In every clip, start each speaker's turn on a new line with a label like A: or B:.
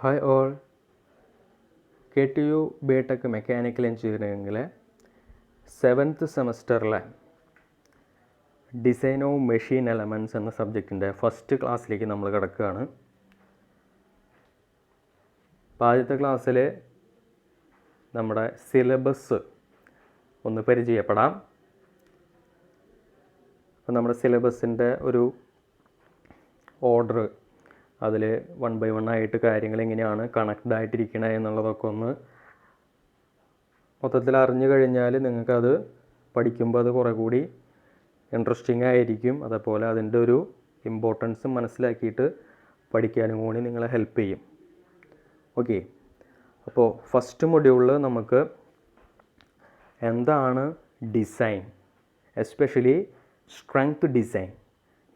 A: Hi all, KTU B Tech mechanical എഞ്ചിനീയറിംഗിലെ 7th സെമസ്റ്ററിലെ design of machine elements എന്ന സബ്ജക്റ്റിൻ്റെ ഫസ്റ്റ് ക്ലാസ്സിലേക്ക് നമ്മൾ കിടക്കുകയാണ്. ആദ്യത്തെ ക്ലാസ്സിൽ നമ്മുടെ സിലബസ് ഒന്ന് പരിചയപ്പെടാം. അപ്പോൾ നമ്മുടെ സിലബസിൻ്റെ ഒരു ഓർഡർ, അതിൽ 1 by 1 ആയിട്ട് കാര്യങ്ങൾ എങ്ങനെയാണ് കണക്റ്റഡ് ആയിട്ടിരിക്കണത് എന്നുള്ളതൊക്കെ ഒന്ന് മൊത്തത്തിൽ അറിഞ്ഞു കഴിഞ്ഞാൽ നിങ്ങൾക്കത് പഠിക്കുമ്പോൾ അത് കുറേ കൂടി ഇൻട്രസ്റ്റിംഗ് ആയിരിക്കും. അതേപോലെ അതിൻ്റെ ഒരു ഇമ്പോർട്ടൻസ് മനസ്സിലാക്കിയിട്ട് പഠിക്കാനും കൂടി നിങ്ങളെ ഹെൽപ്പ് ചെയ്യും. ഓക്കെ, അപ്പോൾ ഫസ്റ്റ് മൊഡ്യൂളിൽ നമുക്ക് എന്താണ് design, especially strength design,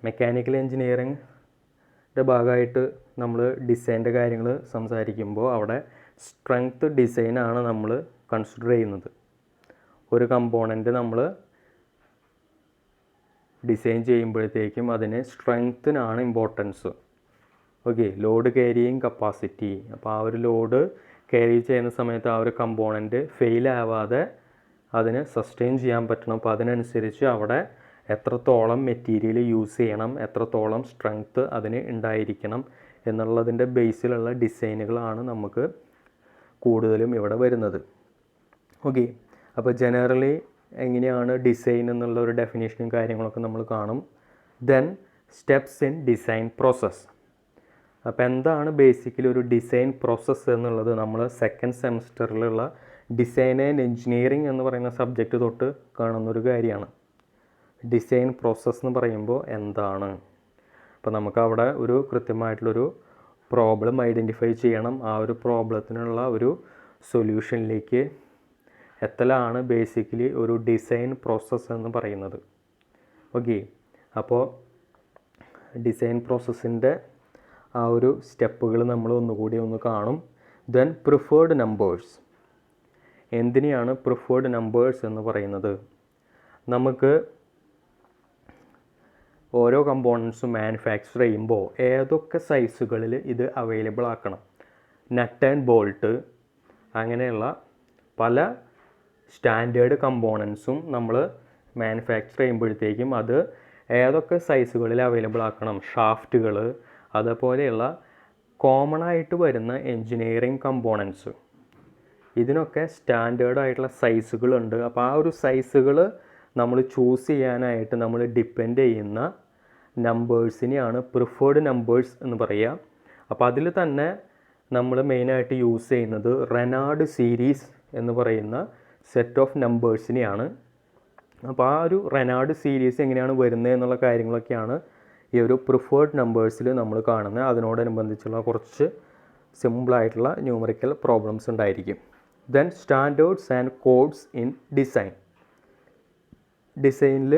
A: mechanical engineering ഭാഗമായിട്ട് നമ്മൾ ഡിസൈൻ്റെ കാര്യങ്ങൾ സംസാരിക്കുമ്പോൾ അവിടെ സ്ട്രെങ്ത് ഡിസൈനാണ് നമ്മൾ കൺസിഡർ ചെയ്യുന്നത്. ഒരു കമ്പോണൻറ്റ് നമ്മൾ ഡിസൈൻ ചെയ്യുമ്പോഴത്തേക്കും അതിന് സ്ട്രെങ്ത്തിനാണ് importance. Okay, load carrying capacity. അപ്പോൾ ആ ഒരു ലോഡ് ക്യാരി ചെയ്യുന്ന സമയത്ത് ആ ഒരു കമ്പോണൻറ്റ് ഫെയിൽ ആവാതെ അതിന് സസ്റ്റെയിൻ ചെയ്യാൻ പറ്റണം. അപ്പോൾ അതിനനുസരിച്ച് അവിടെ എത്രത്തോളം മെറ്റീരിയൽ യൂസ് ചെയ്യണം, എത്രത്തോളം സ്ട്രെങ്ത്ത് അതിന് ഉണ്ടായിരിക്കണം എന്നുള്ളതിൻ്റെ ബേസിലുള്ള ഡിസൈനുകളാണ് നമുക്ക് കൂടുതലും ഇവിടെ വരുന്നത്. ഓക്കെ, അപ്പോൾ ജനറലി എങ്ങനെയാണ് ഡിസൈൻ എന്നുള്ള ഒരു ഡെഫിനേഷനും കാര്യങ്ങളൊക്കെ നമ്മൾ കാണും. Then steps in design process. അപ്പോൾ എന്താണ് ബേസിക്കലി ഒരു ഡിസൈൻ പ്രോസസ്സ് എന്നുള്ളത് നമ്മൾ 2nd സെമസ്റ്ററിലുള്ള ഡിസൈൻ ആൻഡ് എഞ്ചിനീയറിംഗ് എന്ന് പറയുന്ന സബ്ജക്റ്റ് തൊട്ട് കാണുന്നൊരു കാര്യമാണ്. ഡിസൈൻ പ്രോസസ്സ് എന്ന് പറയുമ്പോൾ എന്താണ്? അപ്പോൾ നമുക്കവിടെ ഒരു കൃത്യമായിട്ടുള്ളൊരു പ്രോബ്ലം ഐഡൻറ്റിഫൈ ചെയ്യണം. ആ ഒരു പ്രോബ്ലത്തിനുള്ള ഒരു സൊല്യൂഷനിലേക്ക് എത്തലാണ് ബേസിക്കലി ഒരു ഡിസൈൻ പ്രോസസ്സ് എന്ന് പറയുന്നത്. ഓക്കെ, അപ്പോൾ ഡിസൈൻ പ്രോസസ്സിൻ്റെ ആ ഒരു സ്റ്റെപ്പുകൾ നമ്മൾ ഒന്നുകൂടി ഒന്ന് കാണും. Then preferred numbers. എന്തിനെയാണ് പ്രിഫേർഡ് നമ്പേഴ്സ് എന്ന് പറയുന്നത്? നമുക്ക് ഓരോ കമ്പോണൻസും മാനുഫാക്ചർ ചെയ്യുമ്പോൾ ഏതൊക്കെ സൈസുകളിൽ ഇത് അവൈലബിൾ ആക്കണം. നട്ട് ആൻഡ് ബോൾട്ട് അങ്ങനെയുള്ള പല സ്റ്റാൻഡേർഡ് കമ്പോണൻസും നമ്മൾ മാനുഫാക്ചർ ചെയ്യുമ്പോഴത്തേക്കും അത് ഏതൊക്കെ സൈസുകളിൽ അവൈലബിൾ ആക്കണം. ഷാഫ്റ്റുകൾ, അതേപോലെയുള്ള കോമൺ ആയിട്ട് വരുന്ന എൻജിനീയറിംഗ് കമ്പോണൻസ്, ഇതിനൊക്കെ സ്റ്റാൻഡേർഡ് ആയിട്ടുള്ള സൈസുകളുണ്ട്. അപ്പോൾ ആ ഒരു സൈസുകൾ നമ്മൾ ചൂസ് ചെയ്യാനായിട്ട് നമ്മൾ ഡിപ്പെൻഡ് ചെയ്യുന്ന നമ്പേഴ്സിനെയാണ് പ്രിഫേർഡ് നമ്പേഴ്സ് എന്ന് പറയുക. അപ്പോൾ അതിൽ തന്നെ നമ്മൾ മെയിനായിട്ട് യൂസ് ചെയ്യുന്നത് റെനാർഡ് സീരീസ് എന്ന് പറയുന്ന സെറ്റ് ഓഫ് നമ്പേഴ്സിനെയാണ്. അപ്പോൾ ആ ഒരു റെനാർഡ് സീരീസ് എങ്ങനെയാണ് വരുന്നത് എന്നുള്ള കാര്യങ്ങളൊക്കെയാണ് ഈ ഒരു പ്രിഫേർഡ് നമ്പേഴ്സിൽ നമ്മൾ കാണുന്നത്. അതിനോടനുബന്ധിച്ചുള്ള കുറച്ച് സിമ്പിളായിട്ടുള്ള ന്യൂമറിക്കൽ പ്രോബ്ലംസ് ഉണ്ടായിരിക്കും. Then standards and codes in design. ഡിസൈനിൽ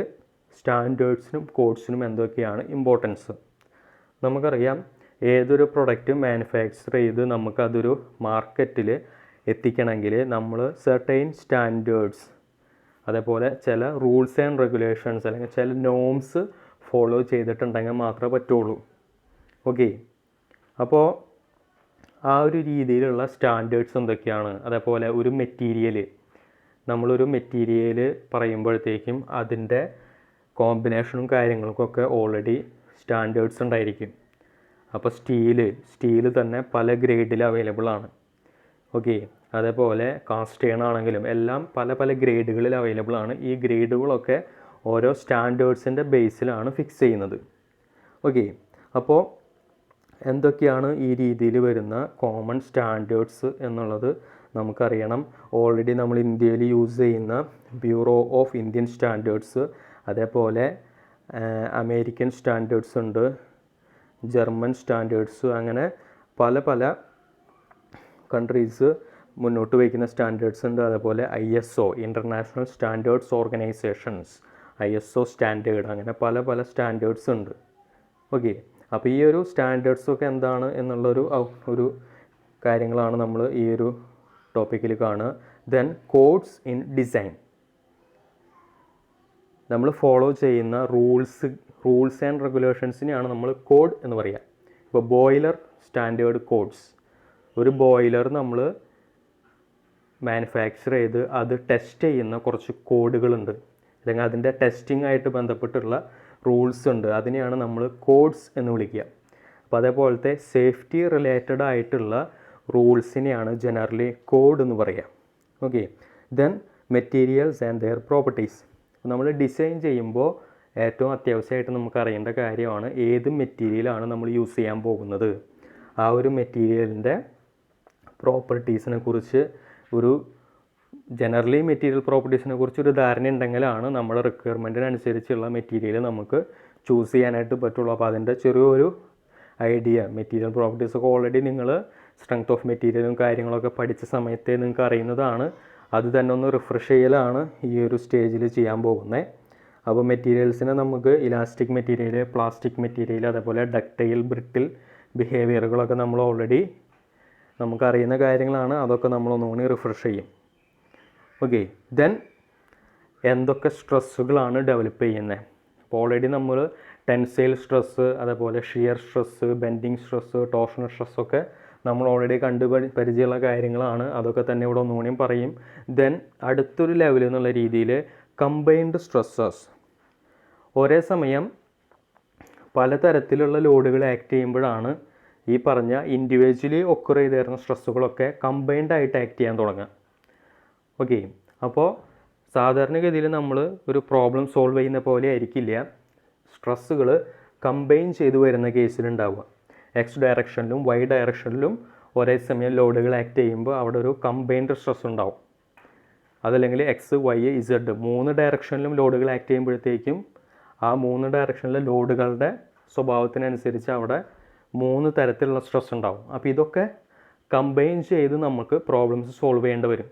A: സ്റ്റാൻഡേർഡ്സിനും കോഡ്സിനും എന്തൊക്കെയാണ് ഇമ്പോർട്ടൻസ്? നമുക്കറിയാം, ഏതൊരു പ്രൊഡക്റ്റ് മാനുഫാക്ചർ ചെയ്ത് നമുക്കതൊരു മാർക്കറ്റിൽ എത്തിക്കണമെങ്കിൽ നമ്മൾ സർട്ടൈൻ സ്റ്റാൻഡേർഡ്സ്, അതേപോലെ ചില റൂൾസ് ആൻഡ് റെഗുലേഷൻസ് അല്ലെങ്കിൽ ചില നോംസ് ഫോളോ ചെയ്തിട്ടുണ്ടെങ്കിൽ മാത്രമേ പറ്റുള്ളൂ. ഓക്കെ, അപ്പോൾ ആ ഒരു രീതിയിലുള്ള സ്റ്റാൻഡേർഡ്സ് എന്തൊക്കെയാണ്? അതേപോലെ ഒരു മെറ്റീരിയൽ, നമ്മളൊരു മെറ്റീരിയൽ പറയുമ്പോഴത്തേക്കും അതിൻ്റെ കോമ്പിനേഷനും കാര്യങ്ങൾക്കൊക്കെ ഓൾറെഡി സ്റ്റാൻഡേർഡ്സ് ഉണ്ടായിരിക്കും. അപ്പോൾ സ്റ്റീല് തന്നെ പല ഗ്രേഡിൽ അവൈലബിൾ ആണ്. ഓക്കെ, അതേപോലെ കാസ്റ്റ് അയൺ ആണെങ്കിലും എല്ലാം പല പല ഗ്രേഡുകളിൽ അവൈലബിൾ ആണ്. ഈ ഗ്രേഡുകളൊക്കെ ഓരോ സ്റ്റാൻഡേർഡ്സിൻ്റെ ബേസിലാണ് ഫിക്സ് ചെയ്യുന്നത്. ഓക്കെ, അപ്പോൾ എന്തൊക്കെയാണ് ഈ രീതിയിൽ വരുന്ന കോമൺ സ്റ്റാൻഡേർഡ്സ് എന്നുള്ളത് നമുക്കറിയണം. ഓൾറെഡി നമ്മൾ ഇന്ത്യയിൽ യൂസ് ചെയ്യുന്ന ബ്യൂറോ ഓഫ് ഇന്ത്യൻ സ്റ്റാൻഡേർഡ്സ്, അതേപോലെ അമേരിക്കൻ സ്റ്റാൻഡേർഡ്സ് ഉണ്ട്, ജർമ്മൻ സ്റ്റാൻഡേർഡ്സ്, അങ്ങനെ പല പല കൺട്രീസ് മുന്നോട്ട് വയ്ക്കുന്ന സ്റ്റാൻഡേർഡ്സ് ഉണ്ട്. അതേപോലെ ISO, international standards organisations, ISO standard, അങ്ങനെ പല പല സ്റ്റാൻഡേർഡ്സ് ഉണ്ട്. ഓക്കെ, അപ്പോൾ ഈ ഒരു സ്റ്റാൻഡേർഡ്സൊക്കെ എന്താണ് എന്നുള്ളൊരു ഒരു കാര്യങ്ങളാണ് നമ്മൾ ഈ ഒരു ടോപ്പിക്കിൽ കാണുക. Then codes in design. നമ്മൾ ഫോളോ ചെയ്യുന്ന റൂൾസ് ആൻഡ് റെഗുലേഷൻസിനെയാണ് നമ്മൾ കോഡ് എന്ന് പറയുക. ഇപ്പോൾ ബോയിലർ സ്റ്റാൻഡേർഡ് കോഡ്സ്, ഒരു ബോയിലർ നമ്മൾ മാനുഫാക്ചർ ചെയ്ത് അത് ടെസ്റ്റ് ചെയ്യുന്ന കുറച്ച് കോഡുകളുണ്ട്, അല്ലെങ്കിൽ അതിൻ്റെ ടെസ്റ്റിംഗ് ആയിട്ട് ബന്ധപ്പെട്ടുള്ള റൂൾസ് ഉണ്ട്. അതിനെയാണ് നമ്മൾ കോഡ്സ് എന്ന് വിളിക്കുക. അപ്പോൾ അതേപോലത്തെ സേഫ്റ്റി റിലേറ്റഡ് ആയിട്ടുള്ള റൂൾസിനെയാണ് ജനറലി കോഡ് എന്ന് പറയുക. Okay, then materials and their properties. നമ്മൾ ഡിസൈൻ ചെയ്യുമ്പോൾ ഏറ്റവും അത്യാവശ്യമായിട്ട് നമുക്ക് അറിയേണ്ട കാര്യമാണ് ഏത് മെറ്റീരിയലാണ് നമ്മൾ യൂസ് ചെയ്യാൻ പോകുന്നത്. ആ ഒരു മെറ്റീരിയലിൻ്റെ പ്രോപ്പർട്ടീസിനെ കുറിച്ച് ഒരു ജനറലി മെറ്റീരിയൽ പ്രോപ്പർട്ടീസിനെ കുറിച്ച് ഒരു ധാരണ ഉണ്ടെങ്കിലാണ് നമ്മുടെ റിക്വയർമെൻറ്റിനനുസരിച്ചുള്ള മെറ്റീരിയൽ നമുക്ക് ചൂസ് ചെയ്യാനായിട്ട് പറ്റുള്ളൂ. അപ്പോൾ അതിൻ്റെ ചെറിയൊരു ഐഡിയ, മെറ്റീരിയൽ പ്രോപ്പർട്ടീസൊക്കെ ഓൾറെഡി നിങ്ങൾ സ്ട്രെങ്ത് ഓഫ് മെറ്റീരിയലും കാര്യങ്ങളൊക്കെ പഠിച്ച സമയത്തേ നിങ്ങൾക്ക് അറിയുന്നതാണ്. അത് തന്നെ ഒന്ന് റിഫ്രഷ് ചെയ്യലാണ് ഈ ഒരു സ്റ്റേജിൽ ചെയ്യാൻ പോകുന്നത്. അപ്പോൾ മെറ്റീരിയൽസിനെ നമുക്ക് ഇലാസ്റ്റിക് മെറ്റീരിയൽ, പ്ലാസ്റ്റിക് മെറ്റീരിയൽ, അതേപോലെ ഡക്റ്റൈൽ, ബ്രിട്ടിൽ ബിഹേവിയറുകളൊക്കെ നമ്മൾ ഓൾറെഡി നമുക്കറിയുന്ന കാര്യങ്ങളാണ്. അതൊക്കെ നമ്മളൊന്നുകൂടി റിഫ്രഷ് ചെയ്യും. ഓക്കെ, ദെൻ എന്തൊക്കെ സ്ട്രെസ്സുകളാണ് ഡെവലപ്പ് ചെയ്യുന്നത്. അപ്പോൾ ഓൾറെഡി നമ്മൾ ടെൻസൈൽ സ്ട്രെസ്സ്, അതേപോലെ shear stress, bending stress, torsional സ്ട്രെസ്സൊക്കെ നമ്മൾ ഓൾറെഡി പരിചയമുള്ള കാര്യങ്ങളാണ്. അതൊക്കെ തന്നെ ഇവിടെ ഒന്നുകൂടിയും പറയും. ദെൻ അടുത്തൊരു ലെവൽ എന്നുള്ള രീതിയിൽ കമ്പൈൻഡ് സ്ട്രെസ്സസ്, ഒരേ സമയം പലതരത്തിലുള്ള ലോഡുകൾ ആക്ട് ചെയ്യുമ്പോഴാണ് ഈ പറഞ്ഞ ഇൻഡിവിജ്വലി ഒക്കർ ചെയ്ത് തരുന്ന സ്ട്രെസ്സുകളൊക്കെ കമ്പൈൻഡ് ആയിട്ട് ആക്ട് ചെയ്യാൻ തുടങ്ങുക. ഓക്കെ, അപ്പോൾ സാധാരണഗതിയിൽ നമ്മൾ ഒരു പ്രോബ്ലം സോൾവ് ചെയ്യുന്ന പോലെ ആയിരിക്കില്ല സ്ട്രെസ്സുകൾ കമ്പൈൻ ചെയ്ത് വരുന്ന കേസിലുണ്ടാവുക. എക്സ് ഡയറക്ഷനിലും വൈ ഡയറക്ഷനിലും ഒരേ സമയം ലോഡുകൾ ആക്ട് ചെയ്യുമ്പോൾ അവിടെ ഒരു കമ്പൈൻഡ് സ്ട്രെസ് ഉണ്ടാവും. അതല്ലെങ്കിൽ എക്സ്, വൈ, ഇസഡ് 3 ഡയറക്ഷനിലും ലോഡുകൾ ആക്ട് ചെയ്യുമ്പോഴത്തേക്കും ആ 3 ഡയറക്ഷനിലെ ലോഡുകളുടെ സ്വഭാവത്തിനനുസരിച്ച് അവിടെ 3 തരത്തിലുള്ള സ്ട്രെസ് ഉണ്ടാവും. അപ്പോൾ ഇതൊക്കെ കമ്പൈൻ ചെയ്ത് നമുക്ക് പ്രോബ്ലംസ് സോൾവ് ചെയ്യേണ്ടി വരും.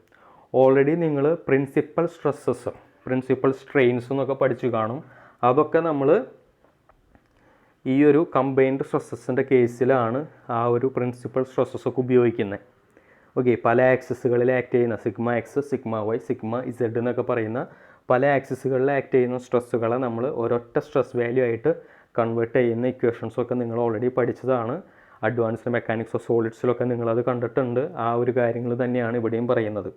A: ഓൾറെഡി നിങ്ങൾ പ്രിൻസിപ്പൽ സ്ട്രെസ്സസ്, പ്രിൻസിപ്പൽ സ്ട്രെയിൻസ് എന്നൊക്കെ പഠിച്ചു കാണും. അതൊക്കെ നമ്മൾ ഈ ഒരു കമ്പൈൻഡ് സ്ട്രെസ്സസിൻ്റെ കേസിലാണ് ആ ഒരു പ്രിൻസിപ്പൽ സ്ട്രെസ്സസൊക്കെ ഉപയോഗിക്കുന്നത്. ഓക്കെ, പല ആക്സിസുകളിൽ ആക്ട് ചെയ്യുന്ന sigma X, sigma Y, sigma Z എന്നൊക്കെ പറയുന്ന പല ആക്സിസുകളിൽ ആക്ട് ചെയ്യുന്ന സ്ട്രെസ്സുകളെ നമ്മൾ ഒരൊറ്റ സ്ട്രെസ് വാല്യൂ ആയിട്ട് കൺവേർട്ട് ചെയ്യുന്ന ഇക്വേഷൻസൊക്കെ നിങ്ങൾ ഓൾറെഡി പഠിച്ചതാണ്. അഡ്വാൻസ്ഡ് മെക്കാനിക്സ് ഓഫ് സോളിഡ്സിലൊക്കെ നിങ്ങളത് കണ്ടിട്ടുണ്ട്. ആ ഒരു കാര്യങ്ങൾ തന്നെയാണ് ഇവിടെയും പറയുന്നത്.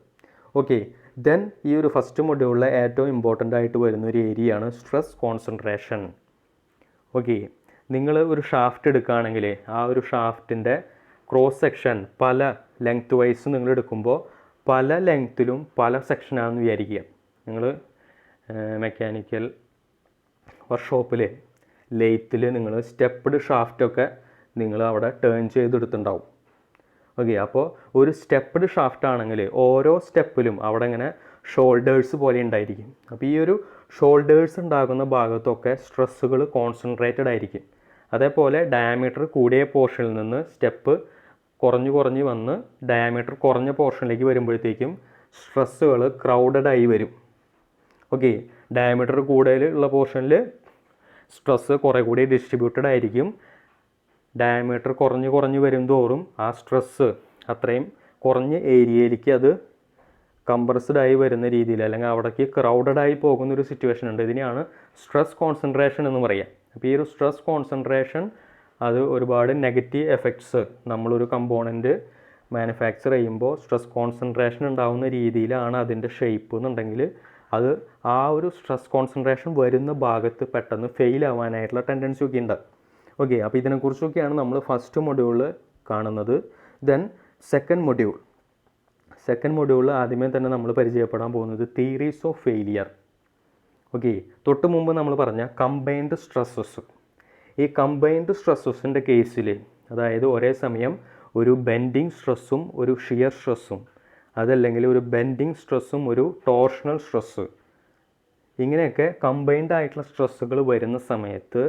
A: ഓക്കെ, ദെൻ ഈ ഒരു ഫസ്റ്റ് മൊഡ്യൂളിലെ ഏറ്റവും ഇമ്പോർട്ടൻ്റ് ആയിട്ട് വരുന്ന ഒരു ഏരിയയാണ് സ്ട്രെസ് കോൺസെൻട്രേഷൻ. ഓക്കെ, നിങ്ങൾ ഒരു ഷാഫ്റ്റ് എടുക്കുകയാണെങ്കിൽ ആ ഒരു ഷാഫ്റ്റിൻ്റെ ക്രോസ് സെക്ഷൻ പല ലെങ്ത് വൈസ് നിങ്ങൾ എടുക്കുമ്പോൾ പല ലെങ്ത്തിലും പല സെക്ഷനാണെന്ന് വിചാരിക്കുക. നിങ്ങൾ മെക്കാനിക്കൽ വർക്ക്ഷോപ്പിൽ ലെയ്ത്തിൽ നിങ്ങൾ സ്റ്റെപ്പ്ഡ് ഷാഫ്റ്റൊക്കെ നിങ്ങൾ അവിടെ ടേൺ ചെയ്തെടുത്തിട്ടുണ്ടാവും. ഓക്കെ, അപ്പോൾ ഒരു സ്റ്റെപ്പ്ഡ് ഷാഫ്റ്റ് ആണെങ്കിൽ ഓരോ സ്റ്റെപ്പിലും അവിടെ ഇങ്ങനെ ഷോൾഡേഴ്സ് പോലെ ഉണ്ടായിരിക്കും. അപ്പോൾ ഈ ഒരു ഷോൾഡേഴ്സ് ഉണ്ടാകുന്ന ഭാഗത്തൊക്കെ സ്ട്രെസ്സുകൾ കോൺസെൻട്രേറ്റഡ് ആയിരിക്കും. അതേപോലെ ഡയാമീറ്റർ കൂടിയ പോർഷനിൽ നിന്ന് സ്റ്റെപ്പ് കുറഞ്ഞ് വന്ന് ഡയാമീറ്റർ കുറഞ്ഞ പോർഷനിലേക്ക് വരുമ്പോഴത്തേക്കും സ്ട്രെസ്സുകൾ ക്രൗഡഡായി വരും. ഓക്കെ, ഡയാമീറ്റർ കൂടുതലുള്ള പോർഷനിൽ സ്ട്രെസ്സ് കുറേ കൂടി ഡിസ്ട്രിബ്യൂട്ടഡ് ആയിരിക്കും. ഡയമീറ്റർ കുറഞ്ഞ് വരും തോറും ആ സ്ട്രെസ്സ് അത്രയും കുറഞ്ഞ ഏരിയയിലേക്ക് അത് കംപ്രസ്ഡ് ആയി വരുന്ന രീതിയിൽ, അല്ലെങ്കിൽ അവിടേക്ക് ക്രൗഡഡായി പോകുന്നൊരു സിറ്റുവേഷൻ ഉണ്ട്. ഇതിനെയാണ് സ്ട്രെസ് കോൺസെൻട്രേഷൻ എന്ന് പറയുക. അപ്പോൾ ഈ ഒരു സ്ട്രെസ് കോൺസെൻട്രേഷൻ അത് ഒരുപാട് നെഗറ്റീവ് എഫക്ട്സ് നമ്മളൊരു കമ്പോണൻറ്റ് മാനുഫാക്ചർ ചെയ്യുമ്പോൾ സ്ട്രെസ് കോൺസെൻട്രേഷൻ ഉണ്ടാകുന്ന രീതിയിലാണ് അതിൻ്റെ ഷേപ്പ് എന്നുണ്ടെങ്കിൽ അത് ആ ഒരു സ്ട്രെസ് കോൺസെൻട്രേഷൻ വരുന്ന ഭാഗത്ത് പെട്ടെന്ന് ഫെയിൽ ആവാനായിട്ടുള്ള ടെൻഡൻസി ഒക്കെ ഉണ്ട്. ഓക്കെ, അപ്പോൾ ഇതിനെക്കുറിച്ചൊക്കെയാണ് നമ്മൾ ഫസ്റ്റ് മൊഡ്യൂളിൽ കാണുന്നത്. ദെൻ സെക്കൻഡ് മൊഡ്യൂളിൽ ആദ്യമേ തന്നെ നമ്മൾ പരിചയപ്പെടാൻ പോകുന്നത് തിയറീസ് ഓഫ് ഫെയിലിയർ. ഓക്കെ, തൊട്ട് മുമ്പ് നമ്മൾ പറഞ്ഞ കമ്പൈൻഡ് സ്ട്രെസ്സസ്. ഈ കമ്പൈൻഡ് സ്ട്രെസ്സസിൻ്റെ കേസിൽ, അതായത് ഒരേ സമയം ഒരു ബെൻഡിങ് സ്ട്രെസ്സും ഒരു ഷിയർ സ്ട്രെസ്സും, അതല്ലെങ്കിൽ ഒരു ബെൻഡിങ് സ്ട്രെസ്സും ഒരു ടോർഷണൽ സ്ട്രെസ്സ്, ഇങ്ങനെയൊക്കെ കമ്പൈൻഡ് ആയിട്ടുള്ള സ്ട്രെസ്സുകൾ വരുന്ന സമയത്ത്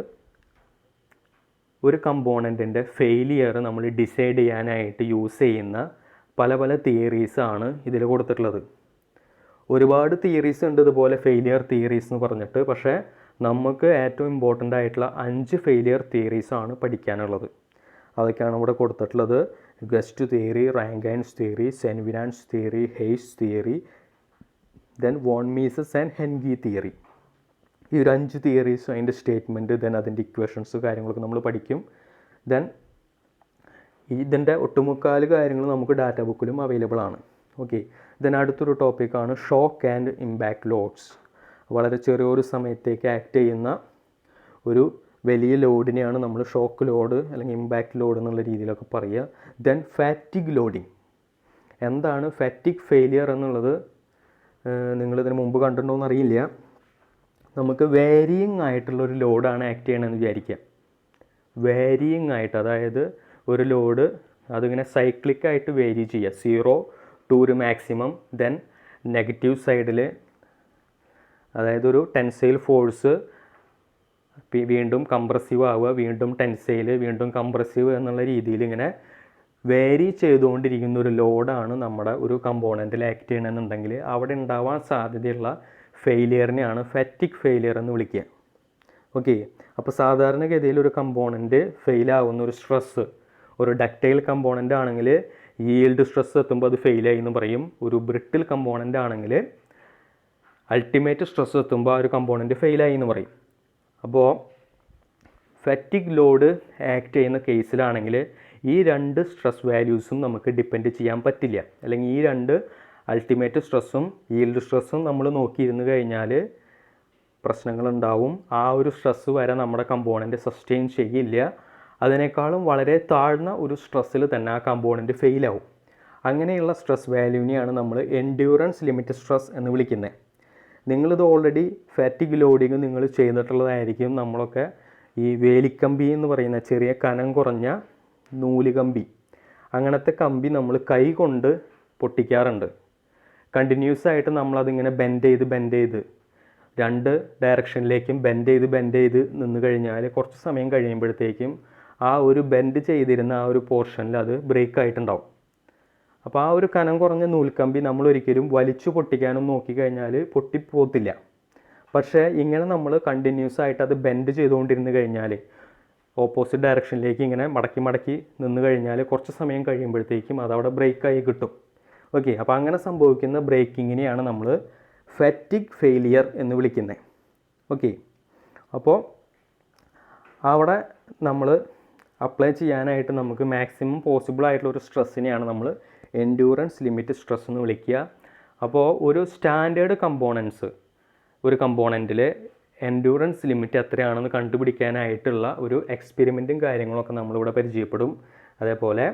A: ഒരു കമ്പോണൻറ്റിൻ്റെ ഫെയിലിയർ നമ്മൾ ഡിസൈഡ് ചെയ്യാനായിട്ട് യൂസ് ചെയ്യുന്ന പല തിയറീസാണ് ഇതിൽ കൊടുത്തിട്ടുള്ളത്. ഒരുപാട് തിയറീസ് ഉണ്ട് ഇതുപോലെ ഫെയിലിയർ തിയറീസ് എന്ന് പറഞ്ഞിട്ട്. പക്ഷേ നമുക്ക് ഏറ്റവും ഇമ്പോർട്ടൻ്റ് ആയിട്ടുള്ള 5 ഫെയിലിയർ തിയറീസാണ് പഠിക്കാനുള്ളത്. അതൊക്കെയാണ് ഇവിടെ കൊടുത്തിട്ടുള്ളത്. Guest theory, Rankine's theory, Saint Venant's theory, Haigh's theory, then von Mises and Hencky theory. ഈ ഒരു 5 തിയറീസ്, അതിൻ്റെ സ്റ്റേറ്റ്മെൻറ്റ്, ദെൻ അതിൻ്റെ ഇക്വേഷൻസ് കാര്യങ്ങളൊക്കെ നമ്മൾ പഠിക്കും. ദെൻ ഇതിൻ്റെ ഒട്ടുമുക്കാൽ കാര്യങ്ങൾ നമുക്ക് ഡാറ്റ ബുക്കിലും അവൈലബിൾ ആണ്. ഓക്കെ, അടുത്തൊരു ടോപ്പിക്കാണ് ഷോക്ക് ആൻഡ് ഇമ്പാക്റ്റ് ലോഡ്സ്. വളരെ ചെറിയൊരു സമയത്തേക്ക് ആക്ട് ചെയ്യുന്ന ഒരു വലിയ ലോഡിനെയാണ് നമ്മൾ ഷോക്ക് ലോഡ് അല്ലെങ്കിൽ ഇമ്പാക്റ്റ് ലോഡ് എന്നുള്ള രീതിയിലൊക്കെ പറയുക. Then fatigue loading. എന്താണ് ഫാറ്റിഗ് ഫെയിലിയർ എന്നുള്ളത് നിങ്ങളിതിന് മുമ്പ് കണ്ടിട്ടുണ്ടോയെന്ന് അറിയില്ല. നമുക്ക് വേരിയിങ് ആയിട്ടുള്ളൊരു ലോഡാണ് ആക്ട് ചെയ്യണമെന്ന് വിചാരിക്കുക. വേരിയിങ് ആയിട്ട്, അതായത് ഒരു ലോഡ് അതിങ്ങനെ സൈക്ലിക്കായിട്ട് വേരി ചെയ്യുക, 0 to ഒരു മാക്സിമം. ദെൻ നെഗറ്റീവ് സൈഡിൽ, അതായത് ഒരു ടെൻസൈൽ ഫോഴ്സ് വീണ്ടും കംപ്രസീവ് ആവുക, വീണ്ടും ടെൻസൈൽ, വീണ്ടും കംപ്രസീവ് എന്നുള്ള രീതിയിൽ ഇങ്ങനെ വേരി ചെയ്തുകൊണ്ടിരിക്കുന്ന ഒരു ലോഡാണ് നമ്മുടെ ഒരു കമ്പോണൻറ്റിൽ ആക്ട് ചെയ്യണമെന്നുണ്ടെങ്കിൽ അവിടെ ഉണ്ടാവാൻ സാധ്യതയുള്ള ഫെയിലിയറിനെയാണ് ഫാറ്റിഗ് ഫെയിലിയർ എന്ന് വിളിക്കുക. ഓക്കെ, അപ്പോൾ സാധാരണഗതിയിൽ ഒരു കമ്പോണൻറ്റ് ഫെയിലാവുന്ന ഒരു സ്ട്രെസ്സ്, ഒരു ഡക്റ്റൈൽ കമ്പോണൻ്റ് ആണെങ്കിൽ ഈൽഡ് സ്ട്രെസ് എത്തുമ്പോൾ അത് ഫെയിലായി എന്ന് പറയും. ഒരു ബ്രിട്ടിൽ കമ്പോണൻ്റ് ആണെങ്കിൽ അൾട്ടിമേറ്റ് സ്ട്രെസ് എത്തുമ്പോൾ ആ ഒരു കമ്പോണൻറ്റ് ഫെയിലായി എന്ന് പറയും. അപ്പോൾ ഫാറ്റിഗ് ലോഡ് ആക്ട് ചെയ്യുന്ന കേസിലാണെങ്കിൽ ഈ രണ്ട് സ്ട്രെസ് വാല്യൂസും നമുക്ക് ഡിപ്പെൻഡ് ചെയ്യാൻ പറ്റില്ല. അല്ലെങ്കിൽ ഈ രണ്ട് അൾട്ടിമേറ്റ് സ്ട്രെസ്സും ഈൽഡ് സ്ട്രെസ്സും നമ്മൾ നോക്കിയിരുന്നു കഴിഞ്ഞാൽ പ്രശ്നങ്ങളുണ്ടാവും. ആ ഒരു സ്ട്രെസ്സ് വരെ നമ്മുടെ കമ്പോണൻറ്റ് സസ്റ്റെയിൻ ചെയ്യില്ല. അതിനേക്കാളും വളരെ താഴ്ന്ന ഒരു സ്ട്രെസ്സിൽ തന്നെ ആ കമ്പോണൻറ്റ് ഫെയിലാവും. അങ്ങനെയുള്ള സ്ട്രെസ് വാല്യൂവിനെയാണ് നമ്മൾ എൻഡ്യൂറൻസ് ലിമിറ്റ് സ്ട്രെസ് എന്ന് വിളിക്കുന്നത്. നിങ്ങളിത് ഓൾറെഡി ഫാറ്റിഗ് ലോഡിങ് നിങ്ങൾ ചെയ്തിട്ടുള്ളതായിരിക്കും. നമ്മളൊക്കെ ഈ വേലിക്കമ്പി എന്ന് പറയുന്ന ചെറിയ കനം കുറഞ്ഞ നൂല് കമ്പി, അങ്ങനത്തെ കമ്പി നമ്മൾ കൈ കൊണ്ട് പൊട്ടിക്കാറുണ്ട്. കണ്ടിന്യൂസ് ആയിട്ട് നമ്മളതിങ്ങനെ ബെൻഡ് ചെയ്ത് രണ്ട് ഡയറക്ഷനിലേക്കും ബെൻഡ് ചെയ്ത് നിന്ന് കഴിഞ്ഞാൽ കുറച്ച് സമയം കഴിയുമ്പോഴത്തേക്കും ആ ഒരു ബെൻഡ് ചെയ്തിരുന്ന ആ ഒരു പോർഷനിൽ അത് ബ്രേക്ക് ആയിട്ടുണ്ടാവും. അപ്പോൾ ആ ഒരു കനം കുറഞ്ഞ നൂൽക്കമ്പി നമ്മൾ ഒരിക്കലും വലിച്ചു പൊട്ടിക്കാനും നോക്കിക്കഴിഞ്ഞാൽ പൊട്ടിപ്പോത്തില്ല. പക്ഷേ ഇങ്ങനെ നമ്മൾ കണ്ടിന്യൂസ് ആയിട്ട് അത് ബെൻഡ് ചെയ്തുകൊണ്ടിരുന്ന് കഴിഞ്ഞാൽ, ഓപ്പോസിറ്റ് ഡയറക്ഷനിലേക്ക് ഇങ്ങനെ മടക്കി നിന്ന് കഴിഞ്ഞാൽ കുറച്ച് സമയം കഴിയുമ്പോഴത്തേക്കും അതവിടെ ബ്രേക്കായി കിട്ടും. ഓക്കെ, അപ്പോൾ അങ്ങനെ സംഭവിക്കുന്ന ബ്രേക്കിങ്ങിനെയാണ് നമ്മൾ ഫാറ്റിഗ് ഫെയിലിയർ എന്ന് വിളിക്കുന്നത്. ഓക്കെ, അപ്പോൾ അവിടെ നമ്മൾ അപ്ലൈ ചെയ്യാനായിട്ട് നമുക്ക് മാക്സിമം പോസിബിൾ ആയിട്ടുള്ള ഒരു സ്ട്രെസ്സിനെയാണ് നമ്മൾ എൻഡ്യൂറൻസ് ലിമിറ്റ് സ്ട്രെസ് എന്ന് വിളിക്കുക. അപ്പോൾ ഒരു സ്റ്റാൻഡേർഡ് കമ്പോണൻസ്, ഒരു കമ്പോണൻറ്റിൽ എൻഡ്യൂറൻസ് ലിമിറ്റ് എത്രയാണെന്ന് കണ്ടുപിടിക്കാനായിട്ടുള്ള ഒരു എക്സ്പെരിമെൻറ്റും കാര്യങ്ങളൊക്കെ നമ്മളിവിടെ പരിചയപ്പെടും. അതേപോലെ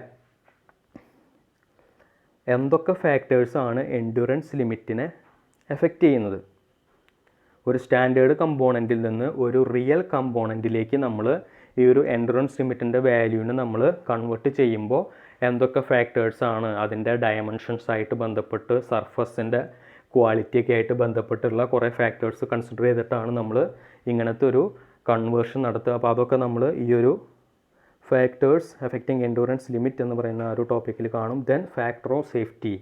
A: എന്തൊക്കെ ഫാക്ടേഴ്സാണ് എൻഡ്യൂറൻസ് ലിമിറ്റിനെ എഫക്റ്റ് ചെയ്യുന്നത്. ഒരു സ്റ്റാൻഡേർഡ് കമ്പോണൻറ്റിൽ നിന്ന് ഒരു റിയൽ കമ്പോണൻറ്റിലേക്ക് നമ്മൾ ഈ ഒരു എൻഡ്യൂറൻസ് ലിമിറ്റിൻ്റെ വാല്യൂവിനെ നമ്മൾ കൺവേർട്ട് ചെയ്യുമ്പോൾ എന്തൊക്കെ ഫാക്ടേഴ്സാണ്, അതിൻ്റെ ഡയമെൻഷൻസ് ആയിട്ട് ബന്ധപ്പെട്ട് സർഫസിൻ്റെ ക്വാളിറ്റിയൊക്കെ ആയിട്ട് ബന്ധപ്പെട്ടുള്ള കുറേ ഫാക്ടേഴ്സ് കൺസിഡർ ചെയ്തിട്ടാണ് നമ്മൾ ഇങ്ങനത്തെ ഒരു കൺവേർഷൻ നടത്തുക. അപ്പോൾ അതൊക്കെ നമ്മൾ ഈ ഒരു ഫാക്ടേഴ്സ് എഫക്റ്റിംഗ് എൻഡ്യൂറൻസ് ലിമിറ്റ് എന്ന് പറയുന്ന ആ ഒരു ടോപ്പിക്കിൽ കാണും. Then factor of safety.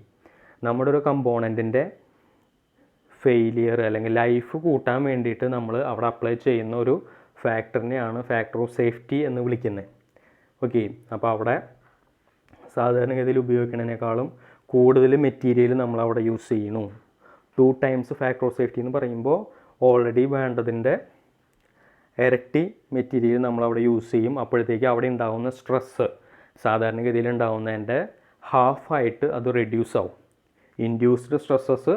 A: നമ്മുടെ ഒരു കമ്പോണൻറ്റിൻ്റെ ഫെയിലിയർ അല്ലെങ്കിൽ ലൈഫ് കൂട്ടാൻ വേണ്ടിയിട്ട് നമ്മൾ അവിടെ അപ്ലൈ ചെയ്യുന്ന ഒരു ഫാക്ടറിനെയാണ് ഫാക്ടർ ഓഫ് സേഫ്റ്റി എന്ന് വിളിക്കുന്നത്. ഓക്കെ, അപ്പോൾ അവിടെ സാധാരണഗതിയിൽ ഉപയോഗിക്കുന്നതിനേക്കാളും കൂടുതൽ മെറ്റീരിയൽ നമ്മളവിടെ യൂസ് ചെയ്യണു. 2 times ഫാക്ടർ ഓഫ് സേഫ്റ്റി എന്ന് പറയുമ്പോൾ ഓൾറെഡി വേണ്ടതിൻ്റെ ഇരട്ടി മെറ്റീരിയൽ നമ്മളവിടെ യൂസ് ചെയ്യും. അപ്പോഴത്തേക്ക് അവിടെ ഉണ്ടാകുന്ന സ്ട്രെസ്സ് സാധാരണഗതിയിൽ ഉണ്ടാകുന്നതിൻ്റെ ഹാഫായിട്ട് അത് റെഡ്യൂസ് ആവും. ഇൻഡ്യൂസ്ഡ് സ്ട്രെസ്സസ്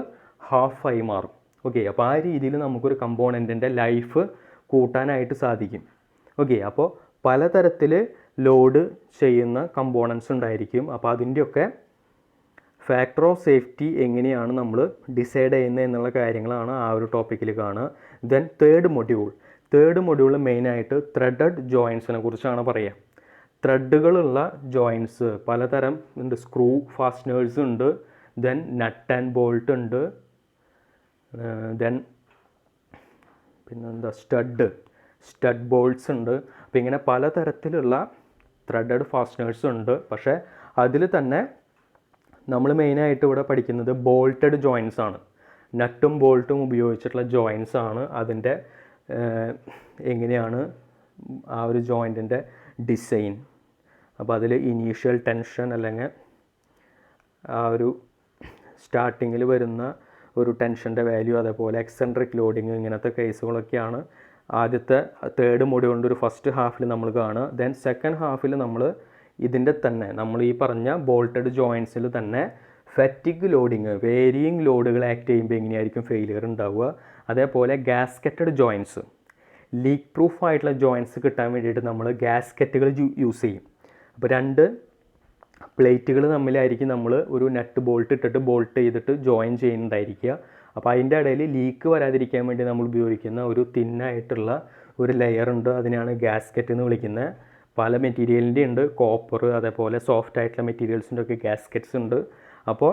A: ഹാഫായി മാറും. ഓക്കെ, അപ്പോൾ ആ രീതിയിൽ നമുക്കൊരു കമ്പോണൻറ്റിൻ്റെ ലൈഫ് കൂട്ടാനായിട്ട് സാധിക്കും. ഓക്കെ, അപ്പോൾ പലതരത്തിൽ ലോഡ് ചെയ്യുന്ന കമ്പോണൻസ് ഉണ്ടായിരിക്കും. അപ്പോൾ അതിൻ്റെയൊക്കെ ഫാക്ടർ ഓഫ് സേഫ്റ്റി എങ്ങനെയാണ് നമ്മൾ ഡിസൈഡ് ചെയ്യുന്നത് എന്നുള്ള കാര്യങ്ങളാണ് ആ ഒരു ടോപ്പിക്കിൽ കാണുക. ദെൻ തേർഡ് മൊഡ്യൂൾ മെയിനായിട്ട് ത്രെഡഡ് ജോയിൻസിനെ കുറിച്ചാണ് പറയുക. ത്രെഡുകളുള്ള ജോയിൻസ് പലതരം ഉണ്ട്. സ്ക്രൂ ഫാസ്റ്റനേഴ്സ് ഉണ്ട്, ദെൻ നട്ട് ആൻഡ് ബോൾട്ട് ഉണ്ട്, ദെൻ പിന്നെന്താ സ്റ്റഡ് ബോൾട്ട്സ് ഉണ്ട്. അപ്പോൾ ഇങ്ങനെ പലതരത്തിലുള്ള ത്രെഡഡ് ഫാസ്റ്റനേഴ്സ് ഉണ്ട്. പക്ഷേ അതിൽ തന്നെ നമ്മൾ മെയിനായിട്ട് ഇവിടെ പഠിക്കുന്നത് ബോൾട്ടഡ് ജോയിൻസ് ആണ്. നട്ടും ബോൾട്ടും ഉപയോഗിച്ചിട്ടുള്ള ജോയിൻസ് ആണ്. അതിൻ്റെ എങ്ങനെയാണ് ആ ഒരു ജോയിൻറ്റിൻ്റെ ഡിസൈൻ. അപ്പോൾ അതിൽ ഇനീഷ്യൽ ടെൻഷൻ അല്ലെങ്കിൽ ആ ഒരു സ്റ്റാർട്ടിങ്ങിൽ വരുന്ന ഒരു ടെൻഷൻ്റെ വാല്യൂ, അതേപോലെ എക്സെൻട്രിക് ലോഡിങ്, ഇങ്ങനത്തെ കേസുകളൊക്കെയാണ് ആദ്യത്തെ തേർഡ് മൊഡ്യൂളിൻ്റെ ഒരു ഫസ്റ്റ് ഹാഫിൽ നമ്മൾ കാണുക. ദെൻ സെക്കൻഡ് ഹാഫിൽ നമ്മൾ ഇതിൻ്റെ തന്നെ നമ്മൾ ഈ പറഞ്ഞ ബോൾട്ടഡ് ജോയിൻസിൽ തന്നെ ഫാറ്റിഗ് ലോഡിങ്, വേരിയിങ് ലോഡുകൾ ആക്ട് ചെയ്യുമ്പോൾ എങ്ങനെയായിരിക്കും ഫെയിലിയർ ഉണ്ടാവുക. അതേപോലെ ഗാസ്കറ്റഡ് ജോയിൻസ്, ലീക്ക് പ്രൂഫ് ആയിട്ടുള്ള ജോയിൻസ് കിട്ടാൻ വേണ്ടിയിട്ട് നമ്മൾ ഗാസ്കറ്റുകൾ യൂസ് ചെയ്യും. അപ്പോൾ 2 പ്ലേറ്റുകൾ തമ്മിലായിരിക്കും നമ്മൾ ഒരു നട്ട് ബോൾട്ട് ഇട്ടിട്ട് ബോൾട്ട് ചെയ്തിട്ട് ജോയിൻ ചെയ്യുന്നുണ്ടായിരിക്കുക. അപ്പോൾ അതിൻ്റെ ഇടയിൽ ലീക്ക് വരാതിരിക്കാൻ വേണ്ടി നമ്മൾ ഉപയോഗിക്കുന്ന ഒരു തിന്നായിട്ടുള്ള ഒരു ലെയർ ഉണ്ട്, അതിനാണ് ഗാസ്കറ്റ് എന്ന് വിളിക്കുന്നത്. പല മെറ്റീരിയലിൻ്റെ ഉണ്ട്, കോപ്പർ അതേപോലെ സോഫ്റ്റ് ആയിട്ടുള്ള മെറ്റീരിയൽസിൻ്റെ ഒക്കെ ഗാസ്കറ്റ്സ് ഉണ്ട്. അപ്പോൾ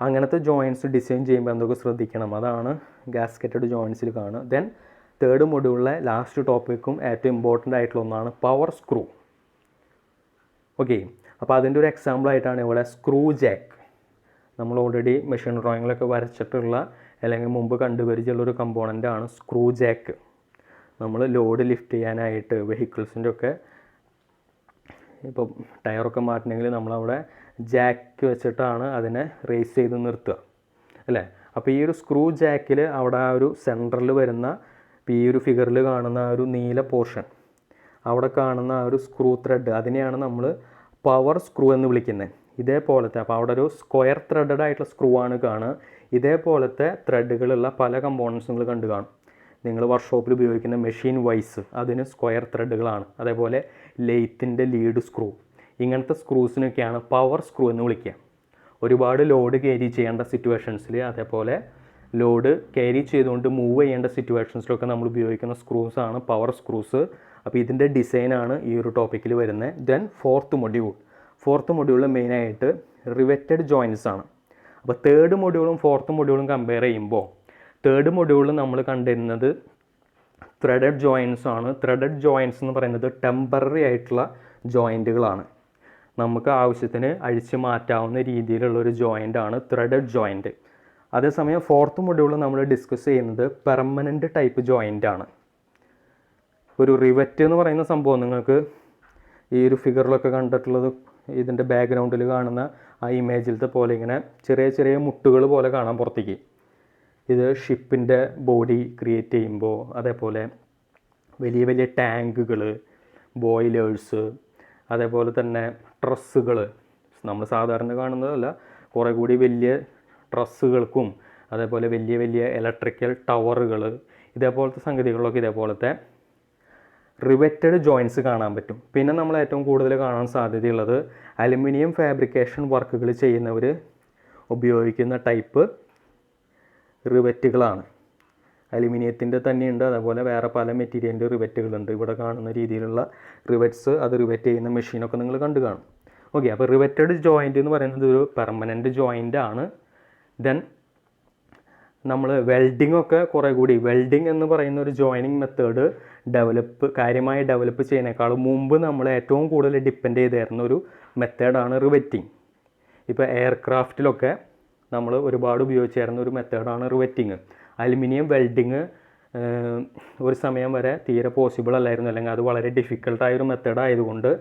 A: അങ്ങനത്തെ ജോയിൻസ് ഡിസൈൻ ചെയ്യുമ്പോൾ എന്തൊക്കെ ശ്രദ്ധിക്കണം, അതാണ് ഗാസ്കറ്റഡ് ജോയിൻസിൽ കാണുക. ദെൻ 3rd മൊഡ്യൂളിലെ ലാസ്റ്റ് ടോപ്പിക്കും ഏറ്റവും ഇമ്പോർട്ടൻ്റ് ആയിട്ടുള്ള ഒന്നാണ് പവർ സ്ക്രൂ. ഓക്കെ, അപ്പോൾ അതിൻ്റെ ഒരു എക്സാമ്പിളായിട്ടാണ് ഇവിടെ സ്ക്രൂ ജാക്ക്. നമ്മൾ ഓൾറെഡി മെഷീൻ ഡ്രോയിങ്ങിലൊക്കെ വരച്ചിട്ടുള്ള അല്ലെങ്കിൽ മുമ്പ് കണ്ടുപരിചയമുള്ളൊരു കമ്പോണൻ്റാണ് സ്ക്രൂ ജാക്ക്. നമ്മൾ ലോഡ് ലിഫ്റ്റ് ചെയ്യാനായിട്ട് വെഹിക്കിൾസിൻ്റെ ഒക്കെ ഇപ്പോൾ ടയറൊക്കെ മാറ്റണമെങ്കിൽ നമ്മളവിടെ ജാക്ക് വെച്ചിട്ടാണ് അതിനെ റേസ് ചെയ്ത് നിർത്തുക അല്ലേ. അപ്പോൾ ഈ ഒരു സ്ക്രൂ ജാക്കിൽ അവിടെ ആ ഒരു സെൻറ്ററിൽ വരുന്ന, ഇപ്പോൾ ഈ ഒരു ഫിഗറിൽ കാണുന്ന ആ ഒരു നീല പോർഷൻ, അവിടെ കാണുന്ന ആ ഒരു സ്ക്രൂ ത്രെഡ്, അതിനെയാണ് നമ്മൾ പവർ സ്ക്രൂ എന്ന് വിളിക്കുന്നത്. ഇതേപോലത്തെ, അപ്പോൾ അവിടെ ഒരു സ്ക്വയർ ത്രെഡഡ് ആയിട്ടുള്ള സ്ക്രൂ ആണ് കാണുക. ഇതേപോലത്തെ ത്രെഡുകളുള്ള പല കമ്പോണൻസ് നിങ്ങൾ കണ്ടു കാണും. നിങ്ങൾ വർക്ക്ഷോപ്പിൽ ഉപയോഗിക്കുന്ന മെഷീൻ വൈസ് അതിന് സ്ക്വയർ ത്രെഡുകളാണ്. അതേപോലെ ലെയ്ത്തിൻ്റെ ലീഡ് സ്ക്രൂ, ഇങ്ങനത്തെ സ്ക്രൂസിനൊക്കെയാണ് പവർ സ്ക്രൂ എന്ന് വിളിക്കുക. ഒരുപാട് ലോഡ് ക്യാരി ചെയ്യേണ്ട സിറ്റുവേഷൻസിൽ, അതേപോലെ ലോഡ് ക്യാരി ചെയ്തുകൊണ്ട് മൂവ് ചെയ്യേണ്ട സിറ്റുവേഷൻസിലൊക്കെ നമ്മൾ ഉപയോഗിക്കുന്ന സ്ക്രൂസാണ് പവർ സ്ക്രൂസ്. അപ്പോൾ ഇതിൻ്റെ ഡിസൈനാണ് ഈ ഒരു ടോപ്പിക്കിൽ വരുന്നത്. ദെൻ 4th മൊഡ്യൂളിൽ മെയിനായിട്ട് റിവറ്റഡ് ജോയിൻസ് ആണ്. അപ്പോൾ 3rd മൊഡ്യൂളും 4th മൊഡ്യൂളും കമ്പയർ ചെയ്യുമ്പോൾ 3rd മൊഡ്യൂളിൽ നമ്മൾ കണ്ടിരുന്നത് ത്രെഡഡ് ജോയിൻസ് ആണ്. ത്രെഡഡ് ജോയിൻസ് എന്ന് പറയുന്നത് ടെമ്പററി ആയിട്ടുള്ള ജോയിൻറ്റുകളാണ്. നമുക്ക് ആവശ്യത്തിന് അഴിച്ച് മാറ്റാവുന്ന രീതിയിലുള്ളൊരു ജോയിൻ്റാണ് ത്രെഡഡ് ജോയിൻറ്റ്. അതേസമയം 4th മൊഡ്യൂളിൽ നമ്മൾ ഡിസ്കസ് ചെയ്യുന്നത് പെർമനൻറ്റ് ടൈപ്പ് ജോയിൻ്റാണ്. ഒരു റിവറ്റ് എന്ന് പറയുന്ന സംഭവം നിങ്ങൾക്ക് ഈ ഒരു ഫിഗറിലൊക്കെ കണ്ടിട്ടുള്ളത്, ഇതിൻ്റെ ബാക്ക്ഗ്രൗണ്ടിൽ കാണുന്ന ആ ഇമേജിലത്തെ പോലെ ഇങ്ങനെ ചെറിയ ചെറിയ മുട്ടുകൾ പോലെ കാണാൻ പുറത്തേക്ക്. ഇത് ഷിപ്പിൻ്റെ ബോഡി ക്രിയേറ്റ് ചെയ്യുമ്പോൾ, അതേപോലെ വലിയ വലിയ ടാങ്കുകൾ, ബോയിലേഴ്സ്, അതേപോലെ തന്നെ ട്രസ്സുകൾ, നമ്മൾ സാധാരണ കാണുന്നതല്ല, കുറേ കൂടി വലിയ ട്രസ്സുകൾക്കും അതേപോലെ വലിയ വലിയ ഇലക്ട്രിക്കൽ ടവറുകൾ, ഇതേപോലത്തെ സംഗതികളിലൊക്കെ ഇതേപോലത്തെ റിവറ്റഡ് ജോയിൻസ് കാണാൻ പറ്റും. പിന്നെ നമ്മൾ ഏറ്റവും കൂടുതൽ കാണാൻ സാധ്യതയുള്ളത് അലുമിനിയം ഫാബ്രിക്കേഷൻ വർക്കുകൾ ചെയ്യുന്നവർ ഉപയോഗിക്കുന്ന ടൈപ്പ് റിവറ്റുകളാണ്. അലുമിനിയത്തിൻ്റെ തന്നെയുണ്ട്, അതേപോലെ വേറെ പല മെറ്റീരിയലിൻ്റെ റിവറ്റുകളുണ്ട്. ഇവിടെ കാണുന്ന രീതിയിലുള്ള റിവറ്റ്സ്, അത് റിവറ്റ് ചെയ്യുന്ന മെഷീനൊക്കെ നിങ്ങൾ കണ്ടു കാണും. ഓക്കെ, അപ്പോൾ റിവറ്റഡ് ജോയിൻ്റ് എന്ന് പറയുന്നത് ഒരു പെർമനൻറ്റ് ജോയിൻ്റ് ആണ്. ദെൻ നമ്മൾ വെൽഡിംഗ് ഒക്കെ കുറേ കൂടി, വെൽഡിംഗ് എന്ന് പറയുന്ന ഒരു ജോയിനിങ് മെത്തേഡ് കാര്യമായി ഡെവലപ്പ് ചെയ്യുന്നതിനേക്കാളും മുമ്പ് നമ്മൾ ഏറ്റവും കൂടുതൽ ഡിപ്പെൻഡ് ചെയ്തിരുന്ന ഒരു മെത്തേഡാണ് റിവറ്റിംഗ്. ഇപ്പോൾ എയർക്രാഫ്റ്റിലൊക്കെ നമ്മൾ ഒരുപാട് ഉപയോഗിച്ചിരുന്ന ഒരു മെത്തേഡാണ് റിവറ്റിംഗ്. അലുമിനിയം വെൽഡിങ് ഒരു സമയം വരെ തീരെ പോസിബിൾ അല്ലായിരുന്നു, അല്ലെങ്കിൽ അത് വളരെ ഡിഫിക്കൽട്ടായൊരു മെത്തേഡ് ആയതുകൊണ്ട്,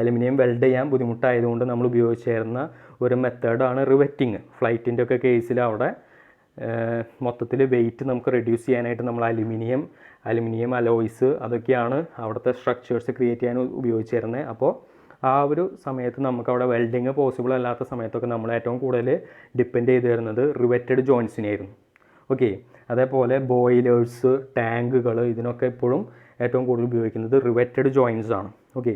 A: അലുമിനിയം വെൽഡ് ചെയ്യാൻ ബുദ്ധിമുട്ടായതുകൊണ്ട് നമ്മൾ ഉപയോഗിച്ചിരുന്ന ഒരു മെത്തേഡാണ് റിവറ്റിംഗ്. ഫ്ലൈറ്റിൻ്റെ ഒക്കെ കേസിൽ അവിടെ മൊത്തത്തിൽ വെയിറ്റ് നമുക്ക് റെഡ്യൂസ് ചെയ്യാനായിട്ട് നമ്മൾ അലുമിനിയം അലോയ്സ് അതൊക്കെയാണ് അവിടുത്തെ സ്ട്രക്ചേഴ്സ് ക്രിയേറ്റ് ചെയ്യാൻ ഉപയോഗിച്ചിരുന്നത്. അപ്പോൾ ആ ഒരു സമയത്ത് നമുക്കവിടെ വെൽഡിങ് പോസിബിൾ അല്ലാത്ത സമയത്തൊക്കെ നമ്മൾ ഏറ്റവും കൂടുതൽ ഡിപ്പെൻഡ് ചെയ്ത് വരുന്നത് റിവറ്റഡ് ജോയിൻസിനായിരുന്നു. ഓക്കെ, അതേപോലെ ബോയിലേഴ്സ്, ടാങ്കുകൾ, ഇതിനൊക്കെ ഇപ്പോഴും ഏറ്റവും കൂടുതൽ ഉപയോഗിക്കുന്നത് റിവറ്റഡ് ജോയിൻസ് ആണ്. ഓക്കെ,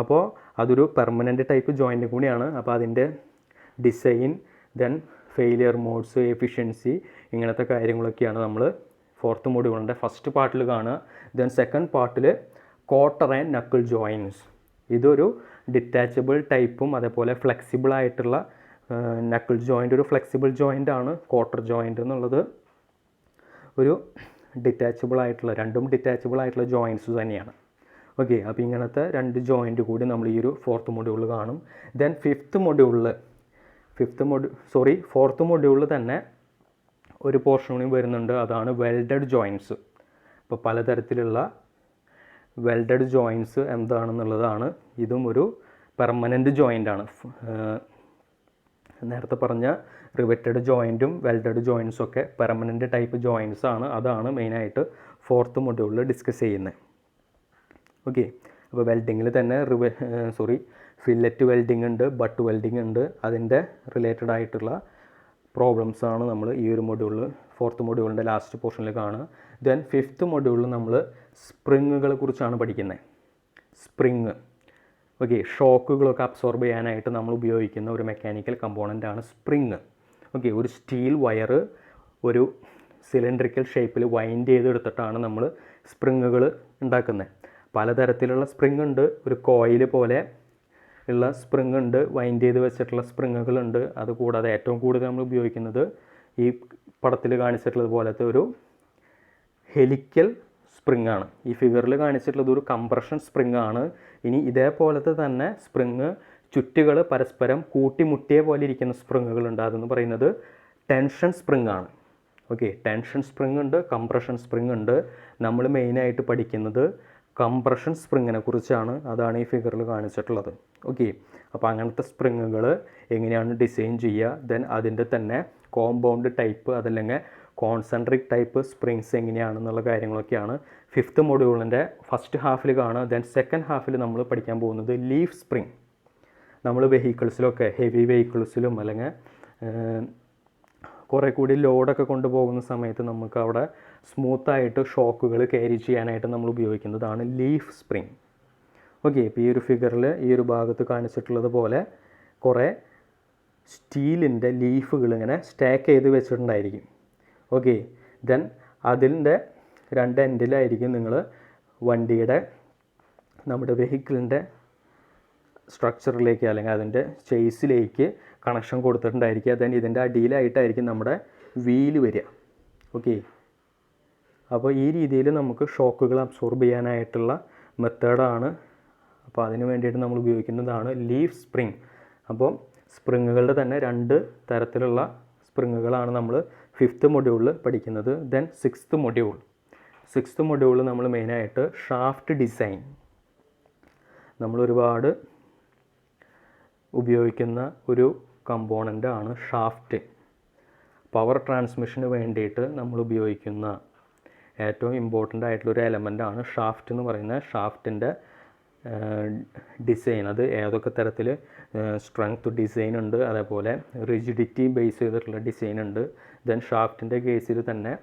A: അപ്പോൾ അതൊരു പെർമനൻറ്റ് ടൈപ്പ് ജോയിൻ്റ് കൂടിയാണ്. അപ്പോൾ അതിൻ്റെ design, then failure modes, efficiency, ഇങ്ങനത്തെ കാര്യങ്ങളൊക്കെയാണ് നമ്മൾ 4th മൊഡ്യൂളിൻ്റെ ഫസ്റ്റ് പാർട്ടിൽ കാണുക. ദെൻ സെക്കൻഡ് പാർട്ടിൽ ക്വാർട്ടർ ആൻഡ് നക്കിൾ ജോയിൻസ്. ഇതൊരു ഡിറ്റാച്ചബിൾ ടൈപ്പും അതേപോലെ ഫ്ലെക്സിബിൾ ആയിട്ടുള്ള നക്കിൾ ജോയിൻ്റ് ഒരു ഫ്ലെക്സിബിൾ ജോയിൻ്റ് ആണ്. ക്വാർട്ടർ ജോയിൻ്റ് എന്നുള്ളത് ഒരു ഡിറ്റാച്ചബിൾ ആയിട്ടുള്ള, രണ്ടും ഡിറ്റാച്ചബിൾ ആയിട്ടുള്ള ജോയിൻസ് തന്നെയാണ്. ഓക്കെ, അപ്പോൾ ഇങ്ങനത്തെ 2 ജോയിൻ്റ് കൂടി നമ്മൾ ഈ ഒരു 4th മൊഡ്യൂളിൽ കാണും. ദെൻ 4th മൊഡ്യൂളിൽ തന്നെ ഒരു പോർഷൻ കൂടി വരുന്നുണ്ട്, അതാണ് വെൽഡഡ് ജോയിൻസ്. ഇപ്പോൾ പലതരത്തിലുള്ള വെൽഡഡ് ജോയിൻസ് എന്താണെന്നുള്ളതാണ്. ഇതും ഒരു പെർമനൻറ്റ് ജോയിൻ്റ് ആണ്. നേരത്തെ പറഞ്ഞ റിവറ്റഡ് ജോയിൻറ്റും വെൽഡഡ് ജോയിൻസും ഒക്കെ പെർമനൻറ്റ് ടൈപ്പ് ജോയിൻസ് ആണ്. അതാണ് മെയിനായിട്ട് 4th മൊഡ്യൂളിൽ ഡിസ്കസ് ചെയ്യുന്നത്. ഓക്കെ, അപ്പോൾ വെൽഡിങ്ങിൽ തന്നെ ഫില്ലറ്റ് വെൽഡിംഗ് ഉണ്ട്, ബട്ട് വെൽഡിംഗ് ഉണ്ട്. അതിൻ്റെ റിലേറ്റഡ് ആയിട്ടുള്ള പ്രോബ്ലംസാണ് നമ്മൾ ഈ ഒരു മൊഡ്യൂളിൽ 4th മൊഡ്യൂളിൻ്റെ ലാസ്റ്റ് പോർഷനിൽ കാണുക. ദെൻ 5th മൊഡ്യൂളിൽ നമ്മൾ സ്പ്രിങ്ങുകളെ കുറിച്ചാണ് പഠിക്കുന്നത്. സ്പ്രിങ്, ഓക്കെ, ഷോക്കുകളൊക്കെ അബ്സോർബ് ചെയ്യാനായിട്ട് നമ്മൾ ഉപയോഗിക്കുന്ന ഒരു മെക്കാനിക്കൽ കമ്പോണൻ്റ് ആണ് സ്പ്രിങ്. ഓക്കെ, ഒരു സ്റ്റീൽ വയർ ഒരു സിലിണ്ടറിക്കൽ ഷേപ്പിൽ വൈൻഡ് ചെയ്തെടുത്തിട്ടാണ് നമ്മൾ സ്പ്രിങ്ങുകൾ ഉണ്ടാക്കുന്നത്. പലതരത്തിലുള്ള സ്പ്രിങ് ഉണ്ട്. ഒരു കോയിൽ പോലെ ഉള്ള സ്പ്രിങ് ഉണ്ട്, വൈൻഡ് ചെയ്ത് വെച്ചിട്ടുള്ള സ്പ്രിങ്ങുകളുണ്ട്. അതുകൂടാതെ ഏറ്റവും കൂടുതൽ നമ്മൾ ഉപയോഗിക്കുന്നത് ഈ പടത്തിൽ കാണിച്ചിട്ടുള്ളത് പോലത്തെ ഒരു ഹെലിക്കൽ സ്പ്രിങ് ആണ്. ഈ ഫിഗറിൽ കാണിച്ചിട്ടുള്ളത് ഒരു കംപ്രഷൻ സ്പ്രിങ് ആണ്. ഇനി ഇതേപോലത്തെ തന്നെ സ്പ്രിങ് ചുറ്റുകൾ പരസ്പരം കൂട്ടിമുട്ടിയ പോലെ ഇരിക്കുന്ന സ്പ്രിങ്ങുകളുണ്ട്. അതെന്ന് പറയുന്നത് ടെൻഷൻ സ്പ്രിങ് ആണ്. ഓക്കെ, ടെൻഷൻ സ്പ്രിങ് ഉണ്ട്, കംപ്രഷൻ സ്പ്രിങ് ഉണ്ട്. നമ്മൾ മെയിനായിട്ട് പഠിക്കുന്നത് കംപ്രഷൻ സ്പ്രിങ്ങിനെ കുറിച്ചാണ്. അതാണ് ഈ ഫിഗറിൽ കാണിച്ചിട്ടുള്ളത്. ഓക്കെ, അപ്പോൾ അങ്ങനത്തെ സ്പ്രിങ്ങുകൾ എങ്ങനെയാണ് ഡിസൈൻ ചെയ്യുക, ദെൻ അതിൻ്റെ തന്നെ കോമ്പൗണ്ട് ടൈപ്പ് അതല്ലെങ്കിൽ കോൺസെൻട്രിക് ടൈപ്പ് സ്പ്രിങ്സ് എങ്ങനെയാണെന്നുള്ള കാര്യങ്ങളൊക്കെയാണ് 5th മൊഡ്യൂളിൻ്റെ ഫസ്റ്റ് ഹാഫിൽ കാണുക. ദെൻ സെക്കൻഡ് ഹാഫിൽ നമ്മൾ പഠിക്കാൻ പോകുന്നത് ലീഫ് സ്പ്രിങ്. നമ്മൾ വെഹിക്കിൾസിലൊക്കെ ഹെവി വെഹിക്കിൾസിലും അല്ലെങ്കിൽ കുറേ കൂടി ലോഡൊക്കെ കൊണ്ടുപോകുന്ന സമയത്ത് നമുക്ക് അവിടെ സ്മൂത്തായിട്ട് ഷോക്കുകൾ ക്യാരി ചെയ്യാനായിട്ട് നമ്മൾ ഉപയോഗിക്കുന്നതാണ് ലീഫ് സ്പ്രിങ്. ഓക്കെ, ഇപ്പോൾ ഈ ഒരു ഫിഗറിൽ ഈ ഒരു ഭാഗത്ത് കാണിച്ചിട്ടുള്ളത് പോലെ കുറേ സ്റ്റീലിൻ്റെ ലീഫുകൾ ഇങ്ങനെ സ്റ്റാക്ക് ചെയ്ത് വെച്ചിട്ടുണ്ടായിരിക്കും. ഓക്കെ, ദെൻ അതിൻ്റെ 2 എൻഡിലായിരിക്കും നിങ്ങൾ വണ്ടിയുടെ നമ്മുടെ വെഹിക്കിളിൻ്റെ സ്ട്രക്ചറിലേക്ക് അല്ലെങ്കിൽ അതിൻ്റെ ചേസിലേക്ക് കണക്ഷൻ കൊടുത്തിട്ടുണ്ടായിരിക്കുക. ദെൻ ഇതിൻ്റെ അടിയിലായിട്ടായിരിക്കും നമ്മുടെ വീല് വരിക. ഓക്കെ, അപ്പോൾ ഈ രീതിയിൽ നമുക്ക് ഷോക്കുകൾ അബ്സോർബ് ചെയ്യാനായിട്ടുള്ള മെത്തേഡാണ്. അപ്പോൾ അതിന് വേണ്ടിയിട്ട് നമ്മൾ ഉപയോഗിക്കുന്നതാണ് ലീഫ് സ്പ്രിങ്. അപ്പോൾ സ്പ്രിങ്ങുകളുടെ തന്നെ 2 തരത്തിലുള്ള സ്പ്രിങ്ങുകളാണ് നമ്മൾ 5th മൊഡ്യൂളിൽ പഠിക്കുന്നത്. ദെൻ 6th മൊഡ്യൂളിൽ നമ്മൾ മെയിനായിട്ട് ഷാഫ്റ്റ് ഡിസൈൻ, നമ്മൾ ഒരുപാട് ഉപയോഗിക്കുന്ന ഒരു കമ്പോണൻ്റ് ആണ് ഷാഫ്റ്റ്. പവർ ട്രാൻസ്മിഷന് വേണ്ടിയിട്ട് നമ്മൾ ഉപയോഗിക്കുന്ന ഏറ്റവും ഇമ്പോർട്ടൻ്റ് ആയിട്ടുള്ളൊരു എലമെൻ്റാണ് ഷാഫ്റ്റ് എന്ന് പറയുന്നത്. ഷാഫ്റ്റിൻ്റെ ഡിസൈൻ അത് ഏതൊക്കെ തരത്തിൽ സ്ട്രെങ്ത് ഡിസൈൻ ഉണ്ട്, അതേപോലെ റിജിഡിറ്റി ബേസ് ചെയ്തിട്ടുള്ള ഡിസൈൻ ഉണ്ട്. ദെൻ ഷാഫ്റ്റിൻ്റെ കേസിൽ തന്നെ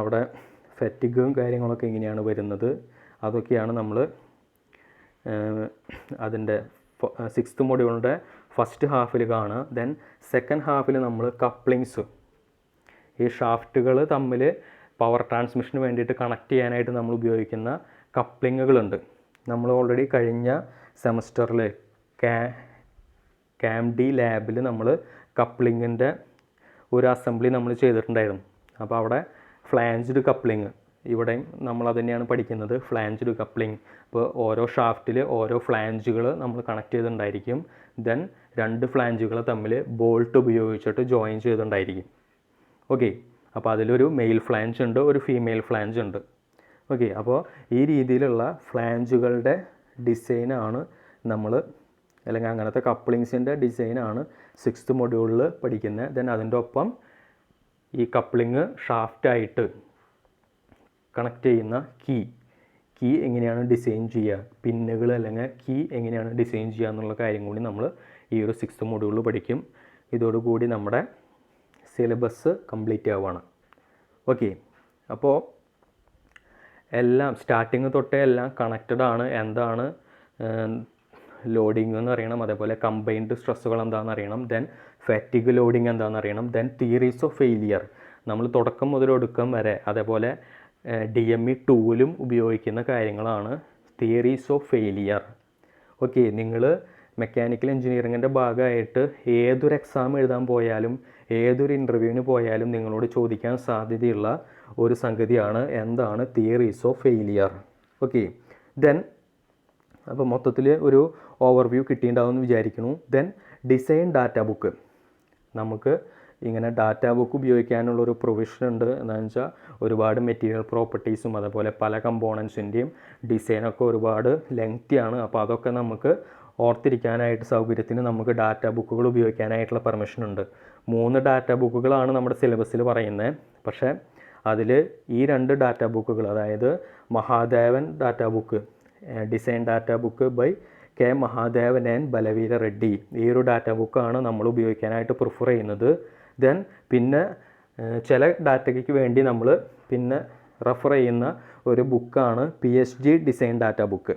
A: അവിടെ ഫെറ്റിഗും കാര്യങ്ങളൊക്കെ എങ്ങനെയാണ് വരുന്നത് അതൊക്കെയാണ് നമ്മൾ അതിൻ്റെ 6th മൊഡ്യൂളിൻ്റെ ഫസ്റ്റ് ഹാഫിൽ കാണുക. ദെൻ സെക്കൻഡ് ഹാഫിൽ നമ്മൾ കപ്ലിങ്സ്, ഈ ഷാഫ്റ്റുകൾ തമ്മിൽ പവർ ട്രാൻസ്മിഷന് വേണ്ടിയിട്ട് കണക്ട് ചെയ്യാനായിട്ട് നമ്മൾ ഉപയോഗിക്കുന്ന കപ്ലിങ്ങുകളുണ്ട്. നമ്മൾ ഓൾറെഡി കഴിഞ്ഞ സെമസ്റ്ററിൽ CAMD ലാബിൽ നമ്മൾ കപ്ലിങ്ങിൻ്റെ ഒരു അസംബ്ലി നമ്മൾ ചെയ്തിട്ടുണ്ടായിരുന്നു. അപ്പോൾ അവിടെ ഫ്ലാഞ്ച്ഡ് കപ്ലിങ്, ഇവിടെയും നമ്മൾ അത് തന്നെയാണ് പഠിക്കുന്നത്, ഫ്ലാഞ്ച്ഡ് കപ്ലിങ്. ഇപ്പോൾ ഓരോ ഷാഫ്റ്റിൽ ഓരോ ഫ്ലാഞ്ചുകൾ നമ്മൾ കണക്ട് ചെയ്തിട്ടുണ്ടായിരിക്കും. ദെൻ 2 ഫ്ലാഞ്ചുകൾ തമ്മിൽ ബോൾട്ട് ഉപയോഗിച്ചിട്ട് ജോയിൻ ചെയ്തിട്ടുണ്ടായിരിക്കും. ഓക്കെ, അപ്പോൾ അതിലൊരു മെയിൽ ഫ്ലാഞ്ച് ഉണ്ട്, ഒരു ഫീമെയിൽ ഫ്ലാഞ്ച് ഉണ്ട്. ഓക്കെ, അപ്പോൾ ഈ രീതിയിലുള്ള ഫ്ലാഞ്ചുകളുടെ ഡിസൈനാണ് നമ്മൾ, അല്ലെങ്കിൽ അങ്ങനത്തെ കപ്ലിങ്സിൻ്റെ ഡിസൈനാണ് 6th മൊഡ്യൂളിൽ പഠിക്കുന്നത്. ദെൻ അതിൻ്റെ ഒപ്പം ഈ കപ്ലിങ് ഷാഫ്റ്റായിട്ട് കണക്ട് ചെയ്യുന്ന കീ എങ്ങനെയാണ് ഡിസൈൻ ചെയ്യുക, പിന്നുകൾ അല്ലെങ്കിൽ കീ എങ്ങനെയാണ് ഡിസൈൻ ചെയ്യുക എന്നുള്ള കാര്യം കൂടി നമ്മൾ ഈ ഒരു 6th മൊഡ്യൂളിൽ പഠിക്കും. ഇതോടുകൂടി നമ്മുടെ സിലബസ് കംപ്ലീറ്റ് ആവുകയാണ്. ഓക്കെ, അപ്പോൾ എല്ലാം സ്റ്റാർട്ടിങ് തൊട്ടേ എല്ലാം കണക്റ്റഡ് ആണ്. എന്താണ് ലോഡിങ് എന്ന് അറിയണം, അതേപോലെ കമ്പൈൻഡ് സ്ട്രെസ്സുകൾ എന്താണെന്ന് അറിയണം, ദെൻ ഫാറ്റിഗ് ലോഡിങ് എന്താണെന്ന് അറിയണം, ദെൻ തിയറീസ് ഓഫ് ഫെയിലിയർ നമ്മൾ തുടക്കം മുതൽ ഒടുക്കം വരെ, അതേപോലെ DME 2-ലും ഉപയോഗിക്കുന്ന കാര്യങ്ങളാണ് തിയറീസ് ഓഫ് ഫെയിലിയർ. ഓക്കെ, നിങ്ങൾ മെക്കാനിക്കൽ എഞ്ചിനീയറിങ്ങിൻ്റെ ഭാഗമായിട്ട് ഏതൊരു എക്സാം എഴുതാൻ പോയാലും ഏതൊരു ഇൻ്റർവ്യൂവിന് പോയാലും നിങ്ങളോട് ചോദിക്കാൻ സാധ്യതയുള്ള ഒരു സംഗതിയാണ് എന്താണ് theories of failure. Okay, then അപ്പോൾ മൊത്തത്തിൽ ഒരു ഓവർവ്യൂ കിട്ടിയിട്ടുണ്ടാവുമെന്ന് വിചാരിക്കുന്നു. ദെൻ ഡിസൈൻ ഡാറ്റ ബുക്ക്, നമുക്ക് ഇങ്ങനെ ഡാറ്റ ബുക്ക് ഉപയോഗിക്കാനുള്ളൊരു പ്രൊവിഷൻ ഉണ്ട്. എന്താണെന്ന് വെച്ചാൽ ഒരുപാട് മെറ്റീരിയൽ പ്രോപ്പർട്ടീസും അതേപോലെ പല കമ്പോണൻസിൻ്റെയും ഡിസൈനൊക്കെ ഒരുപാട് ലെങ്തിയാണ്. അപ്പോൾ അതൊക്കെ നമുക്ക് ഓർത്തിരിക്കാനായിട്ട് സൗകര്യത്തിന് നമുക്ക് ഡാറ്റ ബുക്കുകൾ ഉപയോഗിക്കാനായിട്ടുള്ള പെർമിഷൻ ഉണ്ട്. 3 ഡാറ്റ ബുക്കുകളാണ് നമ്മുടെ സിലബസിൽ പറയുന്നത്. പക്ഷേ അതിൽ ഈ 2 ഡാറ്റ ബുക്കുകൾ, അതായത് Mahadevan data book, design data book by K Mahadevan and Balaveera Reddy, ഈ ഒരു ഡാറ്റ ബുക്കാണ് നമ്മൾ ഉപയോഗിക്കാനായിട്ട് പ്രിഫർ ചെയ്യുന്നത്. ദെൻ പിന്നെ ചില ഡാറ്റയ്ക്ക് വേണ്ടി നമ്മൾ പിന്നെ റെഫർ ചെയ്യുന്ന ഒരു ബുക്കാണ് PSG design data book.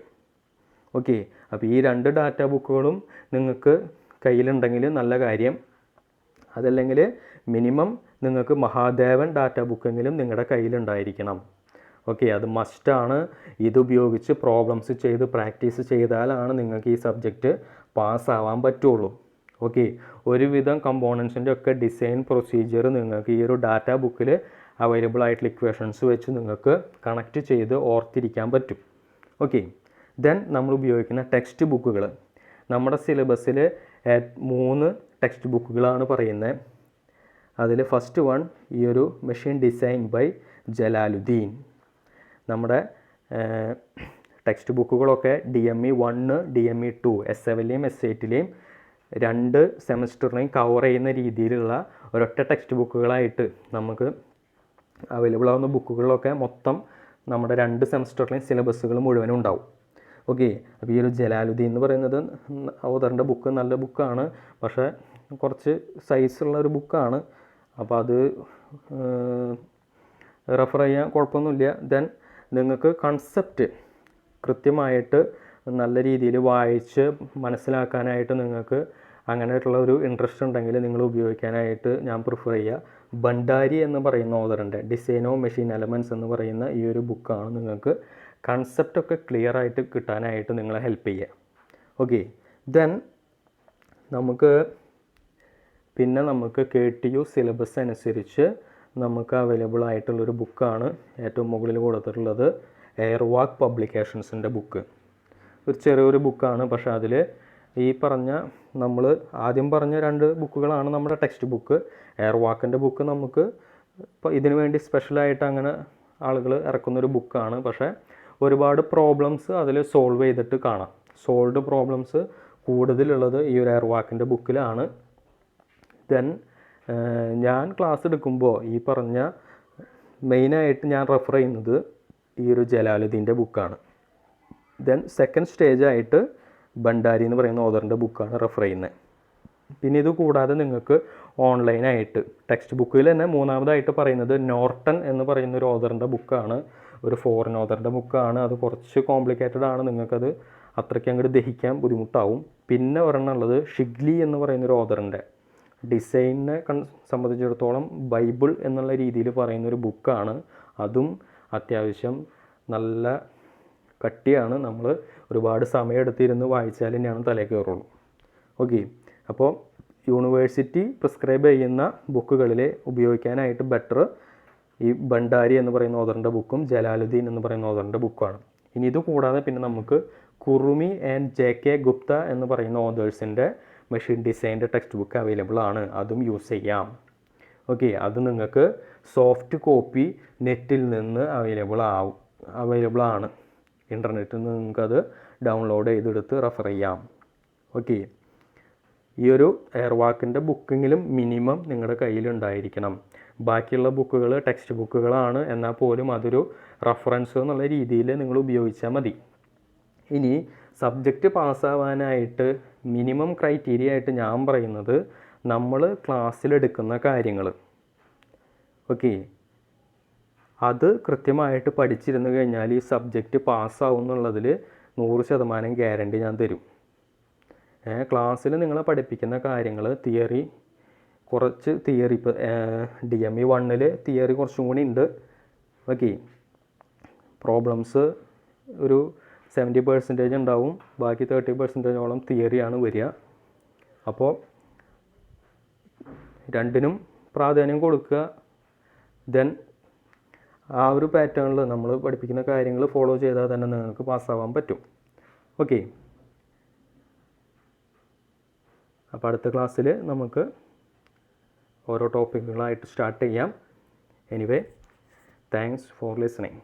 A: Okay, അപ്പോൾ ഈ 2 ഡാറ്റ ബുക്കുകളും നിങ്ങൾക്ക് കയ്യിലുണ്ടെങ്കിൽ നല്ല കാര്യം. അതല്ലെങ്കിൽ മിനിമം നിങ്ങൾക്ക് മഹാദേവൻ ഡാറ്റ ബുക്കെങ്കിലും നിങ്ങളുടെ കയ്യിലുണ്ടായിരിക്കണം. ഓക്കെ, അത് മസ്റ്റാണ്. ഇതുപയോഗിച്ച് പ്രോബ്ലംസ് ചെയ്ത് പ്രാക്ടീസ് ചെയ്താലാണ് നിങ്ങൾക്ക് ഈ സബ്ജക്റ്റ് പാസ്സാവാൻ പറ്റുള്ളൂ. ഓക്കെ, ഒരുവിധം കമ്പോണൻസിൻ്റെ ഒക്കെ ഡിസൈൻ പ്രൊസീജിയർ നിങ്ങൾക്ക് ഈ ഒരു ഡാറ്റ ബുക്കിൽ അവൈലബിൾ ആയിട്ടുള്ള ഇക്വേഷൻസ് വെച്ച് നിങ്ങൾക്ക് കണക്റ്റ് ചെയ്ത് ഓർത്തിരിക്കാൻ പറ്റും. ഓക്കെ, ദെൻ നമ്മൾ ഉപയോഗിക്കുന്ന ടെക്സ്റ്റ് ബുക്കുകൾ, നമ്മുടെ സിലബസിൽ 3 ടെക്സ്റ്റ് ബുക്കുകളാണ് പറയുന്നത്. അതിൽ ഫസ്റ്റ് വൺ ഈ ഒരു മെഷീൻ ഡിസൈൻ ബൈ ജലാലുദ്ദീൻ. നമ്മുടെ ടെക്സ്റ്റ് ബുക്കുകളൊക്കെ DME 1, DME 2, S7ലെയും S8ലെയും 2 സെമസ്റ്ററിനെയും കവർ ചെയ്യുന്ന രീതിയിലുള്ള ഒരൊറ്റ ടെക്സ്റ്റ് ബുക്കുകളായിട്ട് നമുക്ക് അവൈലബിൾ ആവുന്ന ബുക്കുകളിലൊക്കെ മൊത്തം നമ്മുടെ 2 സെമസ്റ്ററിലെയും സിലബസുകൾ മുഴുവനും ഉണ്ടാവും. ഓക്കെ, അപ്പോൾ ഈ ഒരു ജലാലുദ്ദീൻ എന്ന് പറയുന്നത് ഓതറിൻ്റെ ബുക്ക് നല്ല ബുക്കാണ്, പക്ഷേ കുറച്ച് സൈസുള്ള ഒരു ബുക്കാണ്. അപ്പോൾ അത് റെഫർ ചെയ്യാൻ കുഴപ്പമൊന്നുമില്ല. ദെൻ നിങ്ങൾക്ക് കൺസെപ്റ്റ് കൃത്യമായിട്ട് നല്ല രീതിയിൽ വായിച്ച് മനസ്സിലാക്കാനായിട്ട് നിങ്ങൾക്ക് അങ്ങനെയുള്ള ഒരു ഇൻട്രസ്റ്റ് ഉണ്ടെങ്കിൽ നിങ്ങൾ ഉപയോഗിക്കാനായിട്ട് ഞാൻ പ്രിഫർ ചെയ്യുക ഭണ്ഡാരി എന്ന് പറയുന്ന ഓതറിൻ്റെ ഡിസൈൻ ഓഫ് മെഷീൻ എലമെൻറ്റ്സ് എന്ന് പറയുന്ന ഈ ഒരു ബുക്കാണ് നിങ്ങൾക്ക് കൺസെപ്റ്റൊക്കെ ക്ലിയർ ആയിട്ട് കിട്ടാനായിട്ട് നിങ്ങളെ ഹെൽപ്പ് ചെയ്യുക. ഓക്കെ, ദെൻ നമുക്ക് KTU സിലബസ് അനുസരിച്ച് നമുക്ക് അവൈലബിൾ ആയിട്ടുള്ളൊരു ബുക്കാണ് ഏറ്റവും മുകളിൽ കൊടുത്തിട്ടുള്ളത്, എയർവാക്ക് പബ്ലിക്കേഷൻസിൻ്റെ ബുക്ക്. ഒരു ചെറിയൊരു ബുക്കാണ്, പക്ഷേ അതിൽ ഈ പറഞ്ഞ നമ്മൾ ആദ്യം പറഞ്ഞ 2 ബുക്കുകളാണ് നമ്മുടെ ടെക്സ്റ്റ് ബുക്ക്. എയർവാക്കിൻ്റെ ബുക്ക് നമുക്ക് ഇപ്പോൾ ഇതിനു വേണ്ടി സ്പെഷ്യലായിട്ട് അങ്ങനെ ആളുകൾ ഇറക്കുന്നൊരു ബുക്കാണ്, പക്ഷേ ഒരുപാട് പ്രോബ്ലംസ് അതിൽ സോൾവ് ചെയ്തിട്ട് കാണാം. സോൾവ്ഡ് പ്രോബ്ലംസ് കൂടുതലുള്ളത് ഈ ഒരു എയർവാക്കിൻ്റെ ബുക്കിലാണ്. ദെൻ ഞാൻ ക്ലാസ് എടുക്കുമ്പോൾ ഈ പറഞ്ഞ മെയിനായിട്ട് ഞാൻ റെഫർ ചെയ്യുന്നത് ഈ ഒരു ജലാലുദ്ദീൻ്റെ ബുക്കാണ്. ദെൻ സെക്കൻഡ് സ്റ്റേജായിട്ട് ഭണ്ഡാരി എന്ന് പറയുന്ന ഓതറിൻ്റെ ബുക്കാണ് റെഫർ ചെയ്യുന്നത്. പിന്നെ ഇത് കൂടാതെ നിങ്ങൾക്ക് ഓൺലൈനായിട്ട് ടെക്സ്റ്റ് ബുക്കിൽ തന്നെ മൂന്നാമതായിട്ട് പറയുന്നത് നോർട്ടൺ എന്ന് പറയുന്ന ഒരു ഓതറിൻ്റെ ബുക്കാണ്, ഒരു ഫോറിൻ ഓതറിൻ്റെ ബുക്കാണ്. അത് കുറച്ച് കോംപ്ലിക്കേറ്റഡ് ആണ്, നിങ്ങൾക്കത് അത്രയ്ക്ക് അങ്ങോട്ട് ദഹിക്കാൻ ബുദ്ധിമുട്ടാവും. പിന്നെ ഒരെണ്ണമുള്ളത് ഷിഗ്ലി എന്ന് പറയുന്നൊരു ഓതറിൻ്റെ ഡിസൈനിനെ സംബന്ധിച്ചിടത്തോളം ബൈബിൾ എന്നുള്ള രീതിയിൽ പറയുന്നൊരു ബുക്കാണ്. അതും അത്യാവശ്യം നല്ല കട്ടിയാണ്, നമ്മൾ ഒരുപാട് സമയം എടുത്തിരുന്ന് വായിച്ചാൽ തന്നെയാണ് തലയിൽ കയറുള്ളൂ. ഓക്കെ, അപ്പോൾ യൂണിവേഴ്സിറ്റി പ്രിസ്ക്രൈബ് ചെയ്യുന്ന ബുക്കുകളിൽ ഉപയോഗിക്കാനായിട്ട് ബെറ്റർ ഈ ഭണ്ഡാരി എന്ന് പറയുന്ന ഓതറിൻ്റെ ബുക്കും ജലാലുദ്ദീൻ എന്ന് പറയുന്ന ഓതറിൻ്റെ ബുക്കാണ്. ഇനി ഇത് കൂടാതെ പിന്നെ നമുക്ക് കുറുമി ആൻഡ് JK ഗുപ്ത എന്ന് പറയുന്ന ഓതേഴ്സിൻ്റെ മെഷീൻ ഡിസൈൻ്റെ ടെക്സ്റ്റ് ബുക്ക് അവൈലബിൾ ആണ്, അതും യൂസ് ചെയ്യാം. ഓക്കെ, അത് നിങ്ങൾക്ക് സോഫ്റ്റ് കോപ്പി നെറ്റിൽ നിന്ന് അവൈലബിൾ ആണ്. ഇൻ്റർനെറ്റിൽ നിന്ന് നിങ്ങൾക്കത് ഡൗൺലോഡ് ചെയ്തെടുത്ത് റെഫർ ചെയ്യാം. ഓക്കെ, ഈ ഒരു എയർവാക്കിൻ്റെ ബുക്കെങ്കിലും മിനിമം നിങ്ങളുടെ കയ്യിലുണ്ടായിരിക്കണം. ബാക്കിയുള്ള ബുക്കുകൾ ടെക്സ്റ്റ് ബുക്കുകളാണ്, എന്നാൽ പോലും അതൊരു റെഫറൻസ് എന്നുള്ള രീതിയിൽ നിങ്ങൾ ഉപയോഗിച്ചാൽ മതി. ഇനി സബ്ജക്റ്റ് പാസ്സാവാനായിട്ട് മിനിമം ക്രൈറ്റീരിയ ആയിട്ട് ഞാൻ പറയുന്നത് നമ്മൾ ക്ലാസ്സിലെടുക്കുന്ന കാര്യങ്ങൾ, ഓക്കെ, അത് കൃത്യമായിട്ട് പഠിച്ചിരുന്നു കഴിഞ്ഞാൽ ഈ സബ്ജക്റ്റ് പാസ്സാവും എന്നുള്ളതിൽ 100% ഗ്യാരണ്ടി ഞാൻ തരും. ക്ലാസ്സിൽ നിങ്ങളെ പഠിപ്പിക്കുന്ന കാര്യങ്ങൾ കുറച്ച് തിയറി ഇപ്പോൾ DME 1 തിയറി കുറച്ചും കൂടി ഉണ്ട്. ഓക്കെ, പ്രോബ്ലംസ് ഒരു 70% ഉണ്ടാവും, ബാക്കി 30%ഓളം തിയറിയാണ് വരിക. അപ്പോൾ രണ്ടിനും പ്രാധാന്യം കൊടുക്കുക. ദെൻ ആ ഒരു പാറ്റേണിൽ നമ്മൾ പഠിപ്പിക്കുന്ന കാര്യങ്ങൾ ഫോളോ ചെയ്താൽ തന്നെ നിങ്ങൾക്ക് പാസ്സാവാൻ പറ്റും. ഓക്കെ, അപ്പോൾ അടുത്ത ക്ലാസ്സിൽ നമുക്ക് ഓരോ ടോപ്പിക്കുകളായിട്ട് സ്റ്റാർട്ട് ചെയ്യാം. Anyway, thanks for listening.